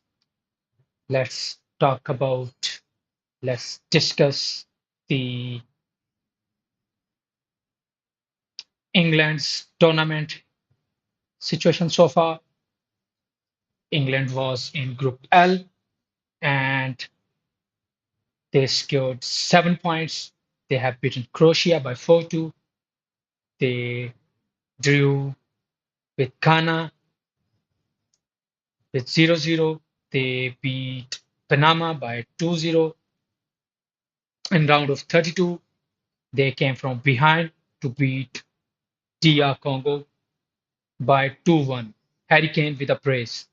Let's talk about, let's discuss the England's tournament situation so far. England was in Group L and they scored 7 points. They have beaten Croatia by 4-2. They drew with Ghana with 0-0. They beat Panama by 2-0. In round of 32, they came from behind to beat DR Congo by 2-1. Harry Kane with a brace.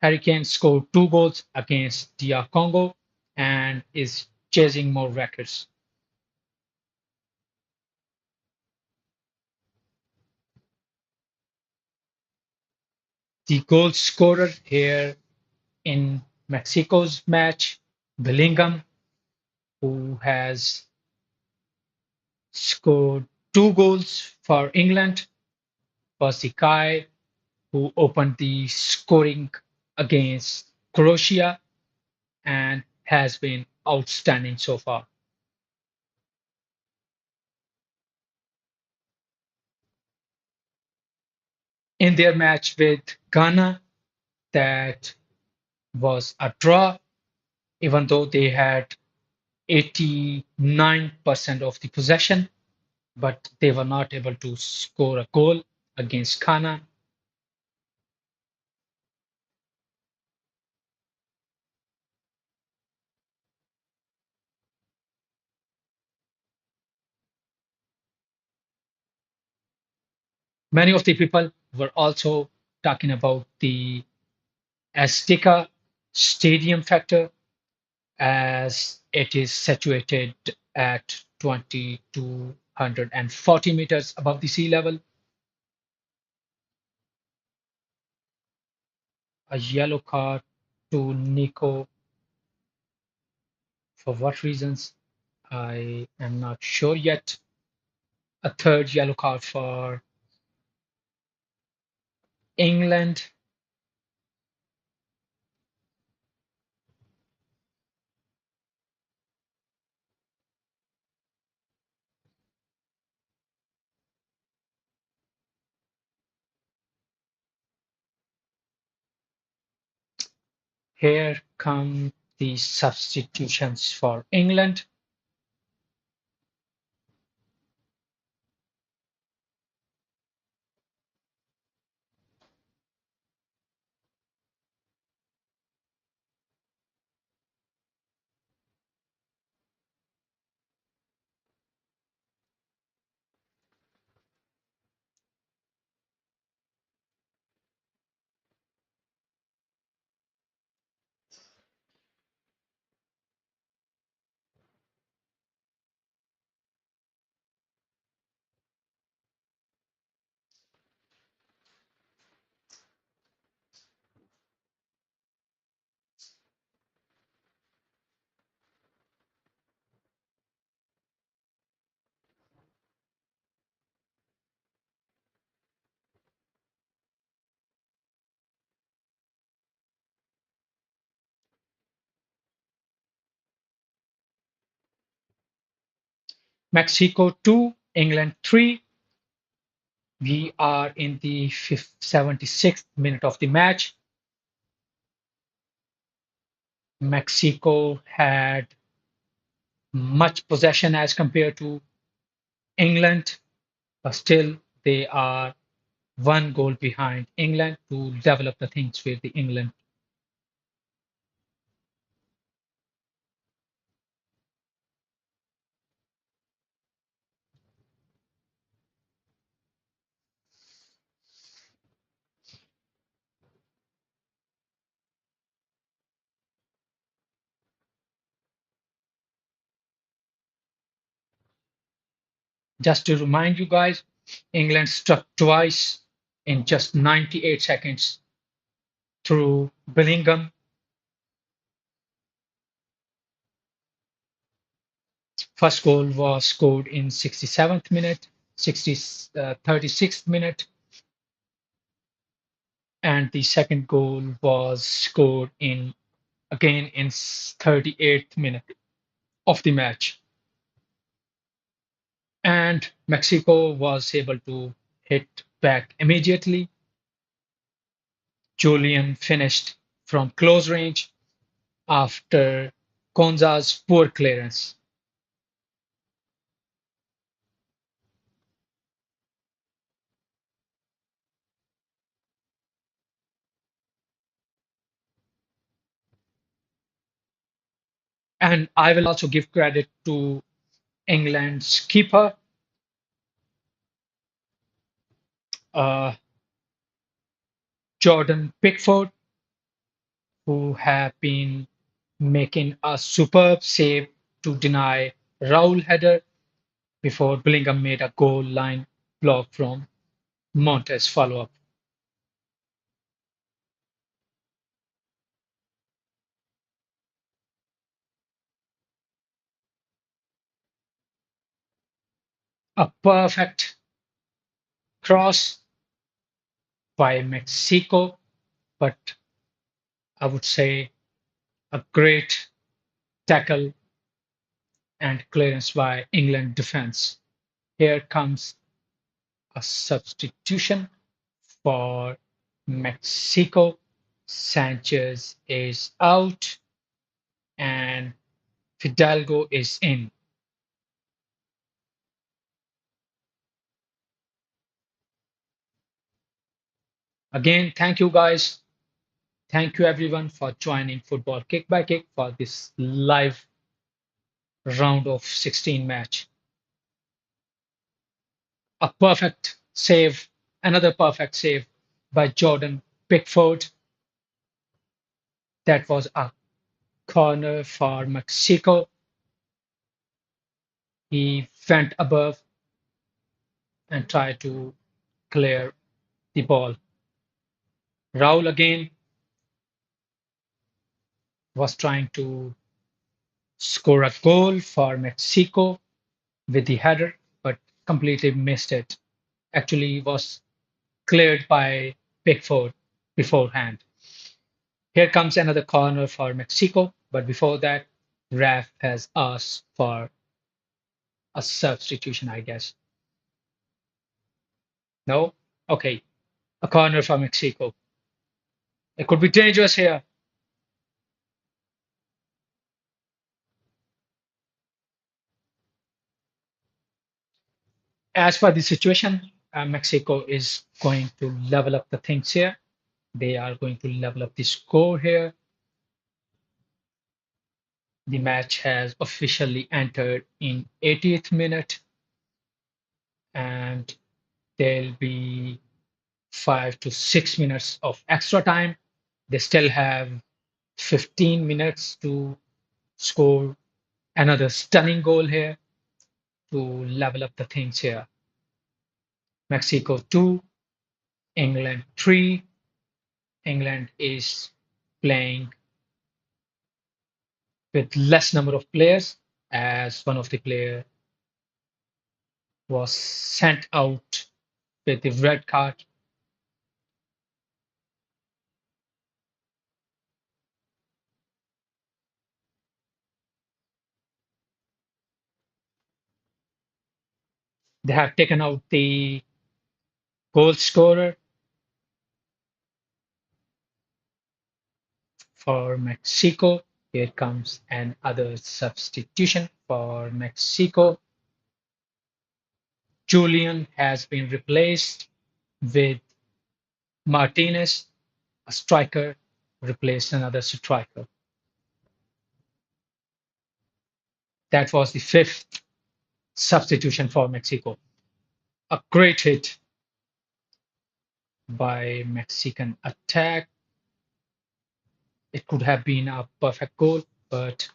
Harry Kane scored 2 goals against DR Congo and is chasing more records. The goal scorer here in Mexico's match, Bellingham, who has scored 2 goals for England, was the guy who opened the scoring against Croatia and has been outstanding so far. In their match with Ghana, that was a draw, even though they had 89% of the possession, but they were not able to score a goal against Ghana. Many of the people were also talking about the Azteca Stadium factor, as it is situated at 2,240 meters above the sea level. A yellow card to Nico, for what reasons? I am not sure yet. A third yellow card for England. Here come the substitutions for England. Mexico 2, England 3. We are in the 76th minute of the match. Mexico had much possession as compared to England, but still they are 1 goal behind England to develop the things with the England. Just to remind you guys, England struck twice in just 98 seconds through Bellingham. First goal was scored in 67th minute, 36th minute, and the second goal was scored in again in 38th minute of the match. And Mexico was able to hit back immediately. Julian finished from close range after Konza's poor clearance. And I will also give credit to England's keeper, uh, Jordan Pickford, who have been making a superb save to deny Raul header before Bellingham made a goal line block from Montes follow-up. A perfect cross by Mexico, but I would say a great tackle and clearance by England defense. Here comes a substitution for Mexico. Sanchez is out and Fidalgo is in. Again, thank you guys. Thank you everyone for joining Football Kick by Kick for this live round of 16 match. A perfect save, another perfect save by Jordan Pickford. That was a corner for Mexico. He went above and tried to clear the ball. Raul again was trying to score a goal for Mexico with the header, but completely missed it. Actually, was cleared by Pickford beforehand. Here comes another corner for Mexico, but before that, Raf has asked for a substitution, I guess. No? Okay, a corner for Mexico. It could be dangerous here. As for the situation, Mexico is going to level up the things here. They are going to level up the score here. The match has officially entered in 80th minute, and there'll be 5 to 6 minutes of extra time. They still have 15 minutes to score another stunning goal here to level up the things here. Mexico 2, England 3. England is playing with less number of players as one of the player was sent out with the red card. They have taken out the goal scorer for Mexico. Here comes another substitution for Mexico. Julian has been replaced with Martinez, a striker, replaced another striker. That was the fifth substitution for Mexico. A great hit by Mexican attack. It could have been a perfect goal, but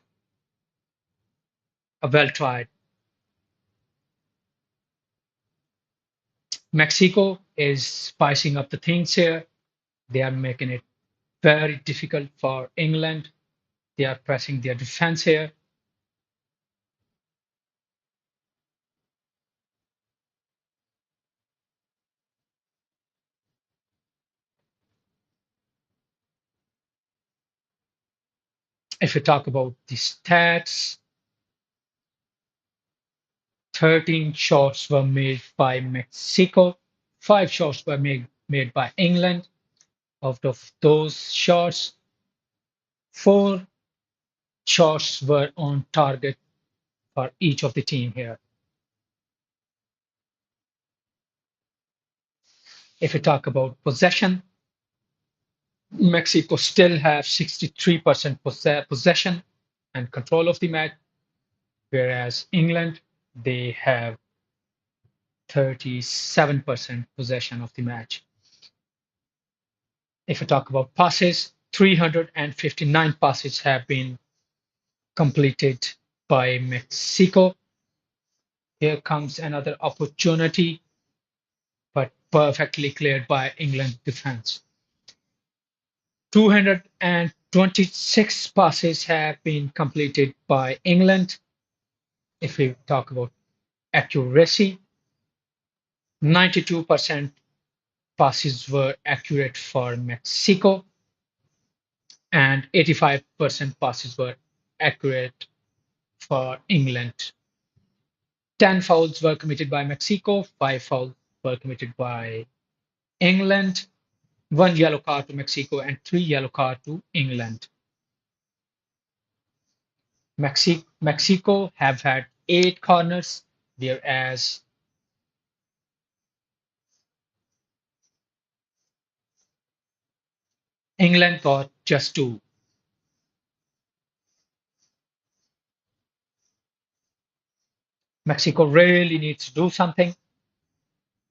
a well tried. Mexico is spicing up the things here. They are making it very difficult for England. They are pressing their defense here. If we talk about the stats, 13 shots were made by Mexico, 5 shots were made by England. Out of those shots, 4 shots were on target for each of the team here. If we talk about possession, Mexico still have 63% possession, and control of the match, whereas England, they have 37% possession of the match. If we talk about passes, 359 passes have been completed by Mexico. Here comes another opportunity, but perfectly cleared by England defense. 226 passes have been completed by England. If we talk about accuracy, 92% passes were accurate for Mexico, and 85% passes were accurate for England. 10 fouls were committed by Mexico, 5 fouls were committed by England, 1 yellow card to Mexico, and 3 yellow card to England. Mexico have had 8 corners, whereas England got just 2. Mexico really needs to do something.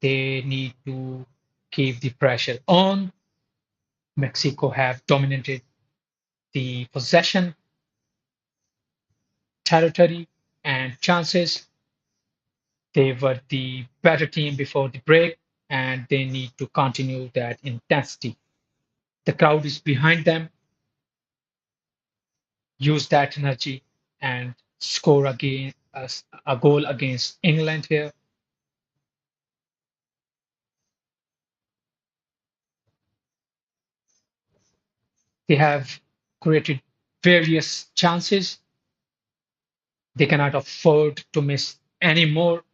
They need to keep the pressure on. Mexico have dominated the possession, territory, and chances. They were the better team before the break, and they need to continue that intensity. The crowd is behind them. Use that energy and score again a goal against England here. They have created various chances. They cannot afford to miss any more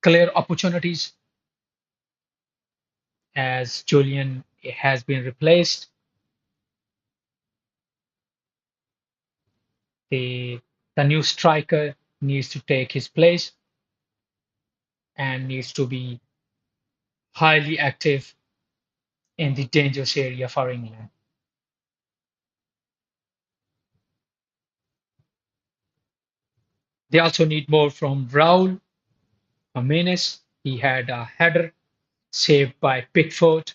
clear opportunities as Julian has been replaced. The, the new striker needs to take his place and needs to be highly active in the dangerous area for England. They also need more from Raul Jimenez. He had a header saved by Pickford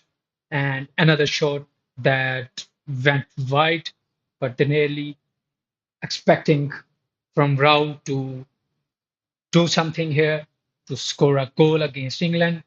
and another shot that went wide, but they nearly expecting from Raul to do something here to score a goal against England.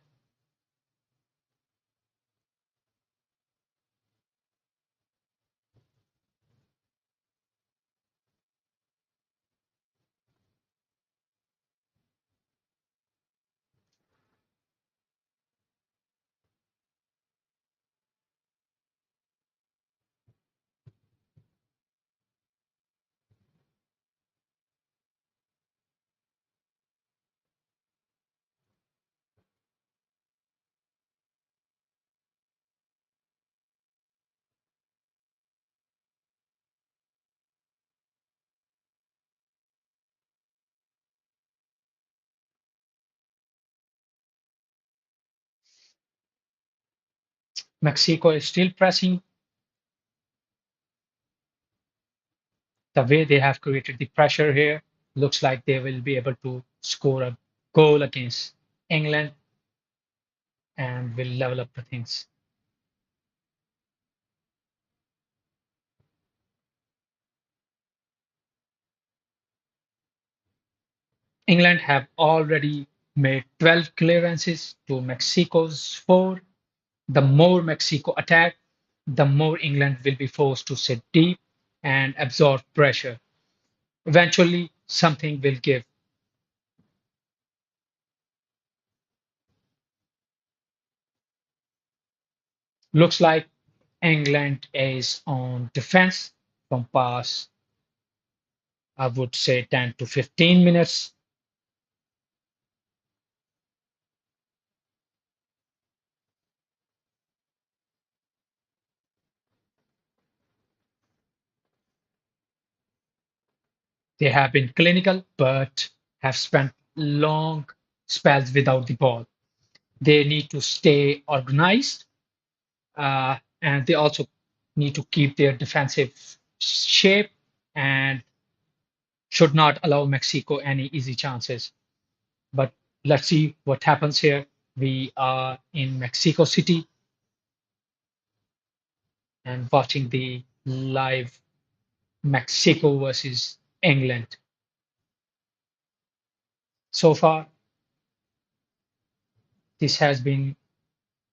Mexico is still pressing. The way they have created the pressure here looks like they will be able to score a goal against England and will level up the things. England have already made 12 clearances to Mexico's 4. The more Mexico attack, the more England will be forced to sit deep and absorb pressure. Eventually, something will give. Looks like England is on defense from past, I would say, 10 to 15 minutes. They have been clinical, but have spent long spells without the ball. They need to stay organized, and they also need to keep their defensive shape and should not allow Mexico any easy chances. But let's see what happens here. We are in Mexico City and watching the live Mexico versus England. So far, this has been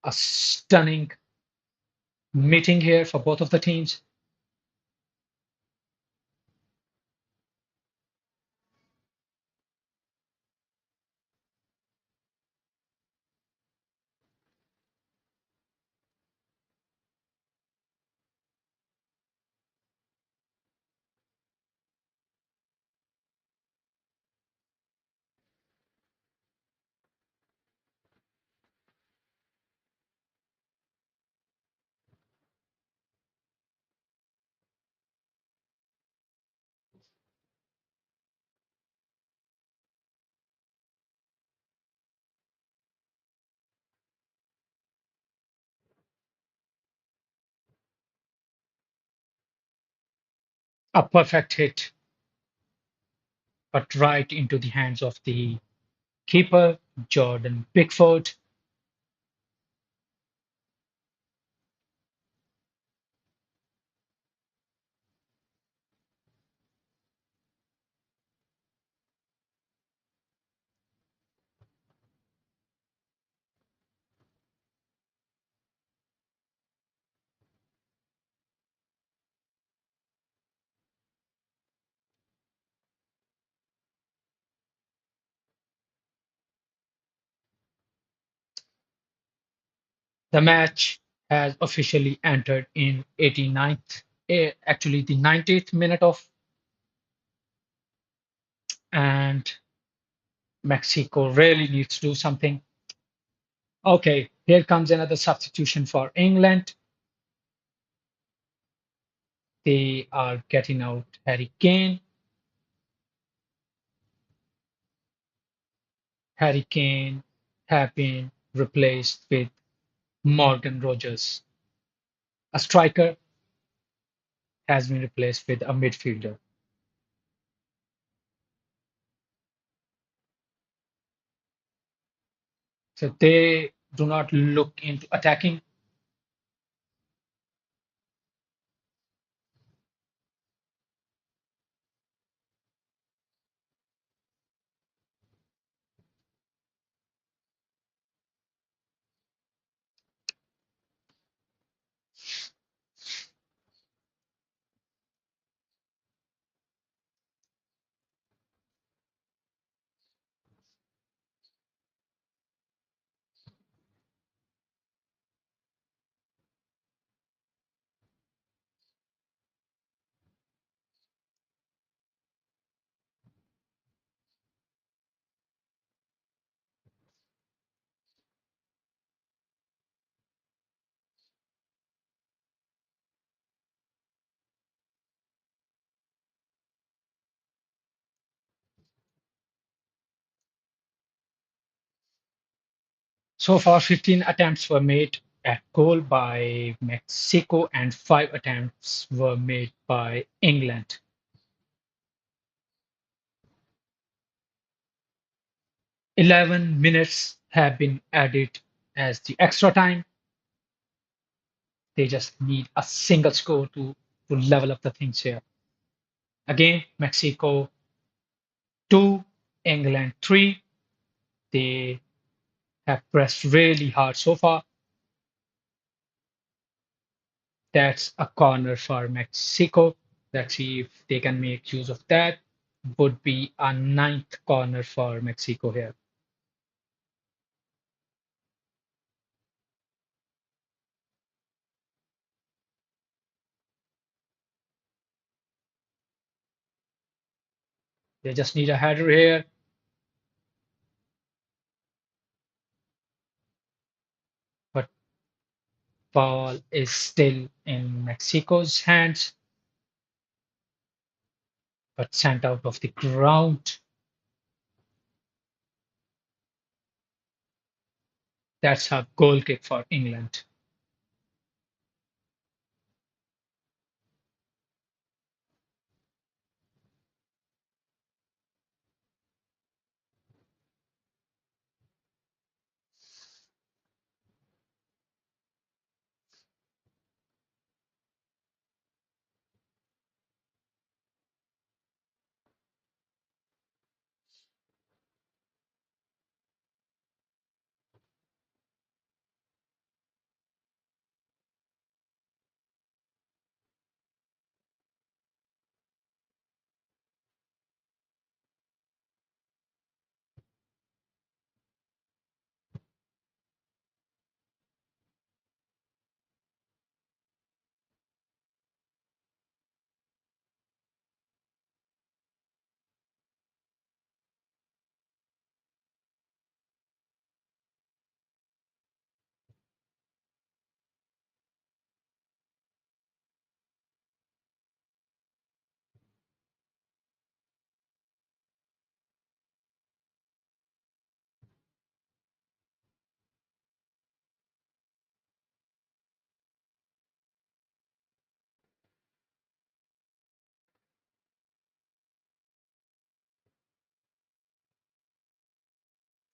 a stunning meeting here for both of the teams. A perfect hit, but right into the hands of the keeper, Jordan Pickford. The match has officially entered in 89th, actually the 90th minute of, and Mexico really needs to do something. Okay, here comes another substitution for England. They are getting out Harry Kane. Harry Kane have been replaced with Morgan Rogers. A striker has been replaced with a midfielder. So they do not look into attacking. So far, 15 attempts were made at goal by Mexico and 5 attempts were made by England. 11 minutes have been added as the extra time. They just need a single score to level up the things here. Again, Mexico 2, England 3. They have pressed really hard so far. That's a corner for Mexico. Let's see if they can make use of that. Would be a ninth corner for Mexico here. They just need a header here, but ball is still in Mexico's hands, but sent out of the ground. That's a goal kick for England.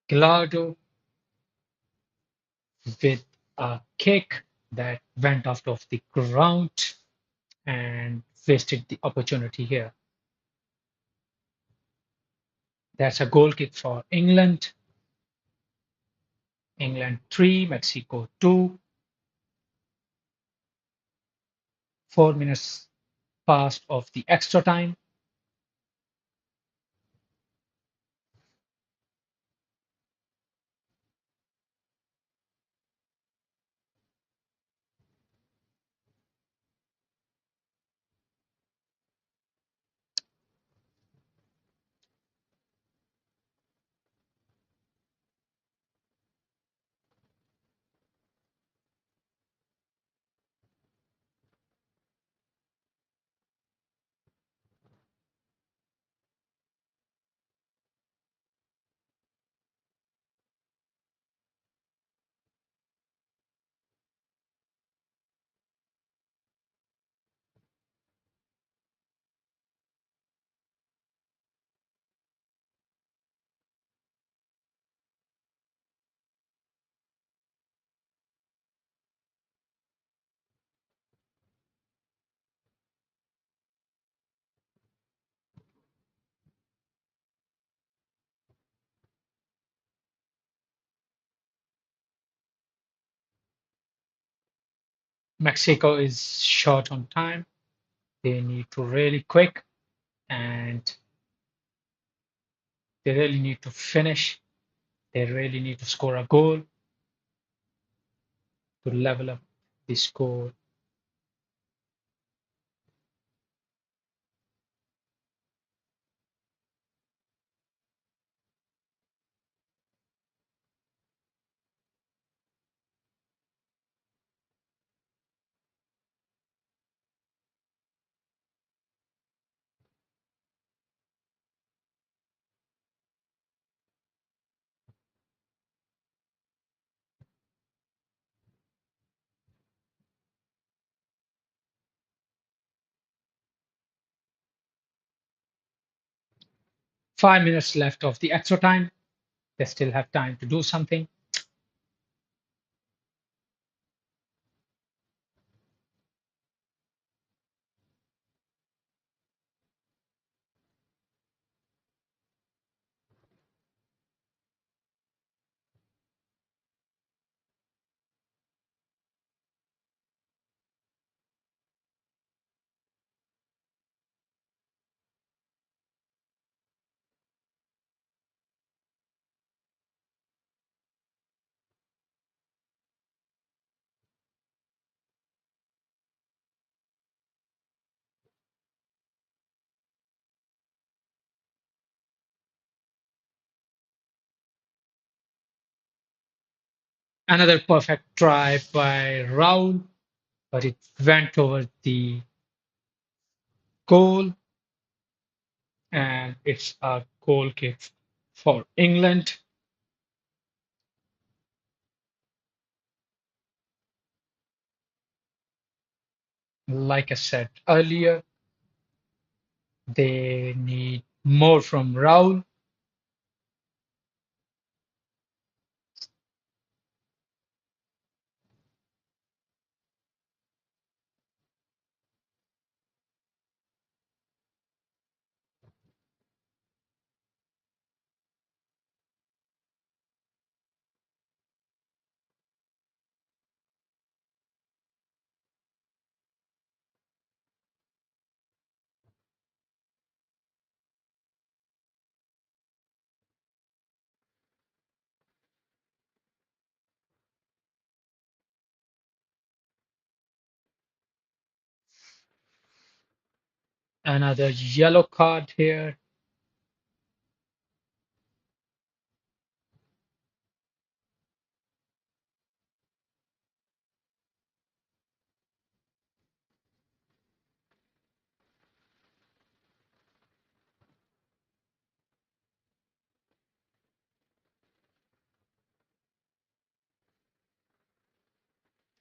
Gallardo with a kick that went off of the ground and wasted the opportunity here. That's a goal kick for England. England 3, Mexico 2. 4 minutes passed of the extra time. Mexico is short on time. They need to really quick and they really need to finish. They really need to score a goal to level up the score. 5 minutes left of the extra time. They still have time to do something. Another perfect try by Raul, but it went over the goal, and it's a goal kick for England. Like I said earlier, they need more from Raul. Another yellow card here.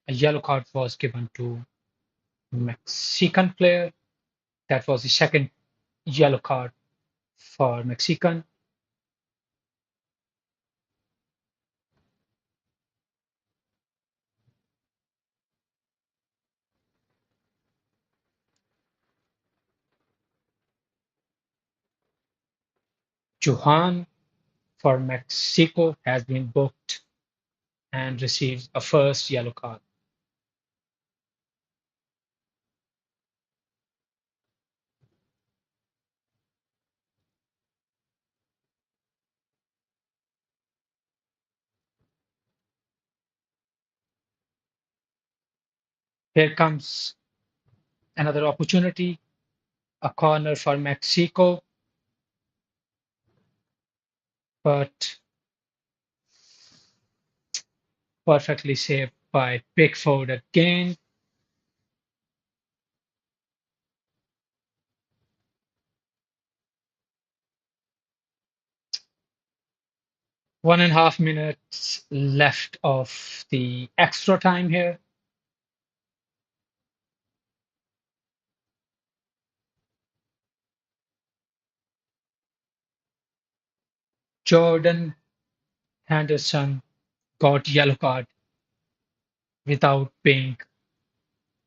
A yellow card was given to Mexican player. That was the second yellow card for Mexican. Johan for Mexico has been booked and receives a first yellow card. Here comes another opportunity, a corner for Mexico, but perfectly saved by Pickford again. One and a half minutes left of the extra time here. Jordan Henderson got yellow card without being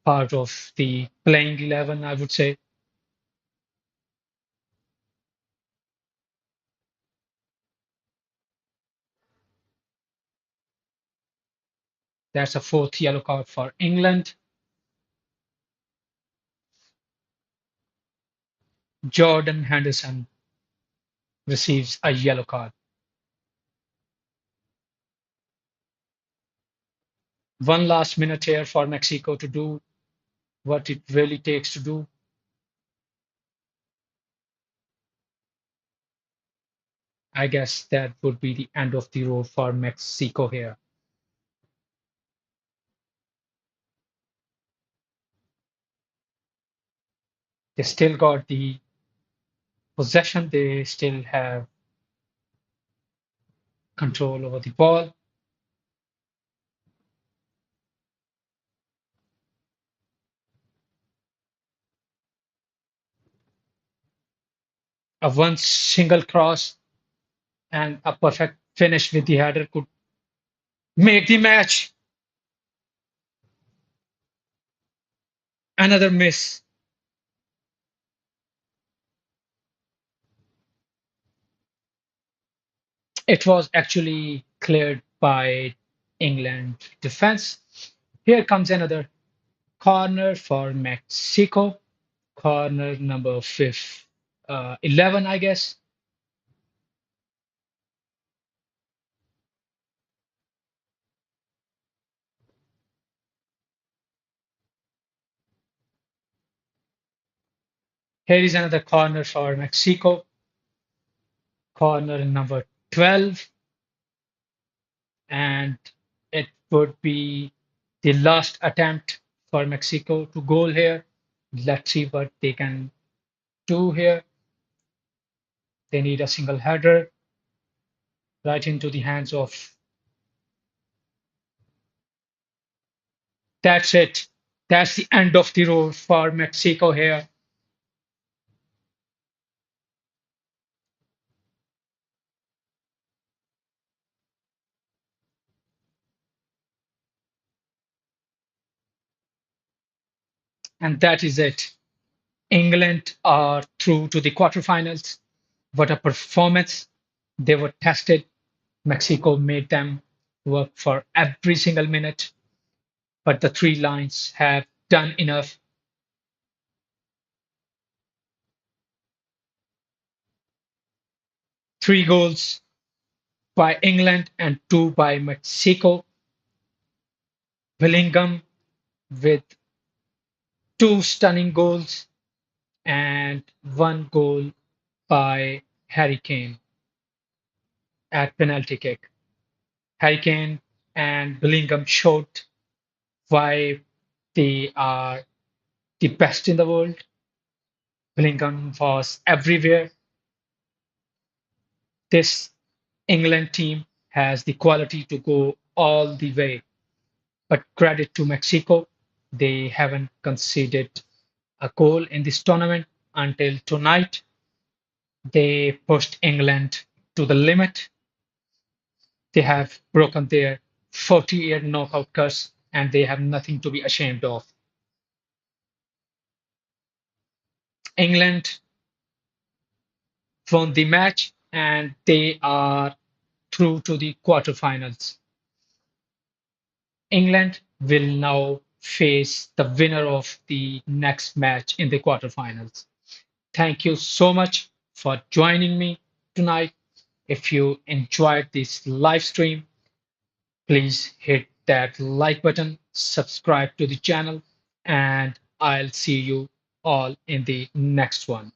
part of the playing 11, I would say. That's a fourth yellow card for England. Jordan Henderson receives a yellow card. One last minute here for Mexico to do what it really takes to do. I guess that would be the end of the road for Mexico here. They still got the possession, they still have control over the ball. A one single cross and a perfect finish with the header could make the match. Another miss. It was actually cleared by England defense. Here comes another corner for Mexico. Corner number 11, I guess. Here is another corner for Mexico. Corner number 12. And it would be the last attempt for Mexico to goal here. Let's see what they can do here. They need a single header right into the hands of. That's it. That's the end of the road for Mexico here. And that is it. England are through to the quarterfinals. What a performance. They were tested. Mexico made them work for every single minute, but the three lines have done enough. Three goals by England and two by Mexico. Willingham with two stunning goals and one goal by Harry Kane at penalty kick. Harry Kane and Bellingham showed why they are the best in the world. Bellingham was everywhere. This England team has the quality to go all the way. But credit to Mexico, they haven't conceded a goal in this tournament until tonight. They pushed England to the limit. They have broken their 40-year knockout curse and they have nothing to be ashamed of. England won the match and they are through to the quarterfinals. England will now face the winner of the next match in the quarterfinals. Thank you so much for joining me tonight. If you enjoyed this live stream, please hit that like button, subscribe to the channel, and I'll see you all in the next one.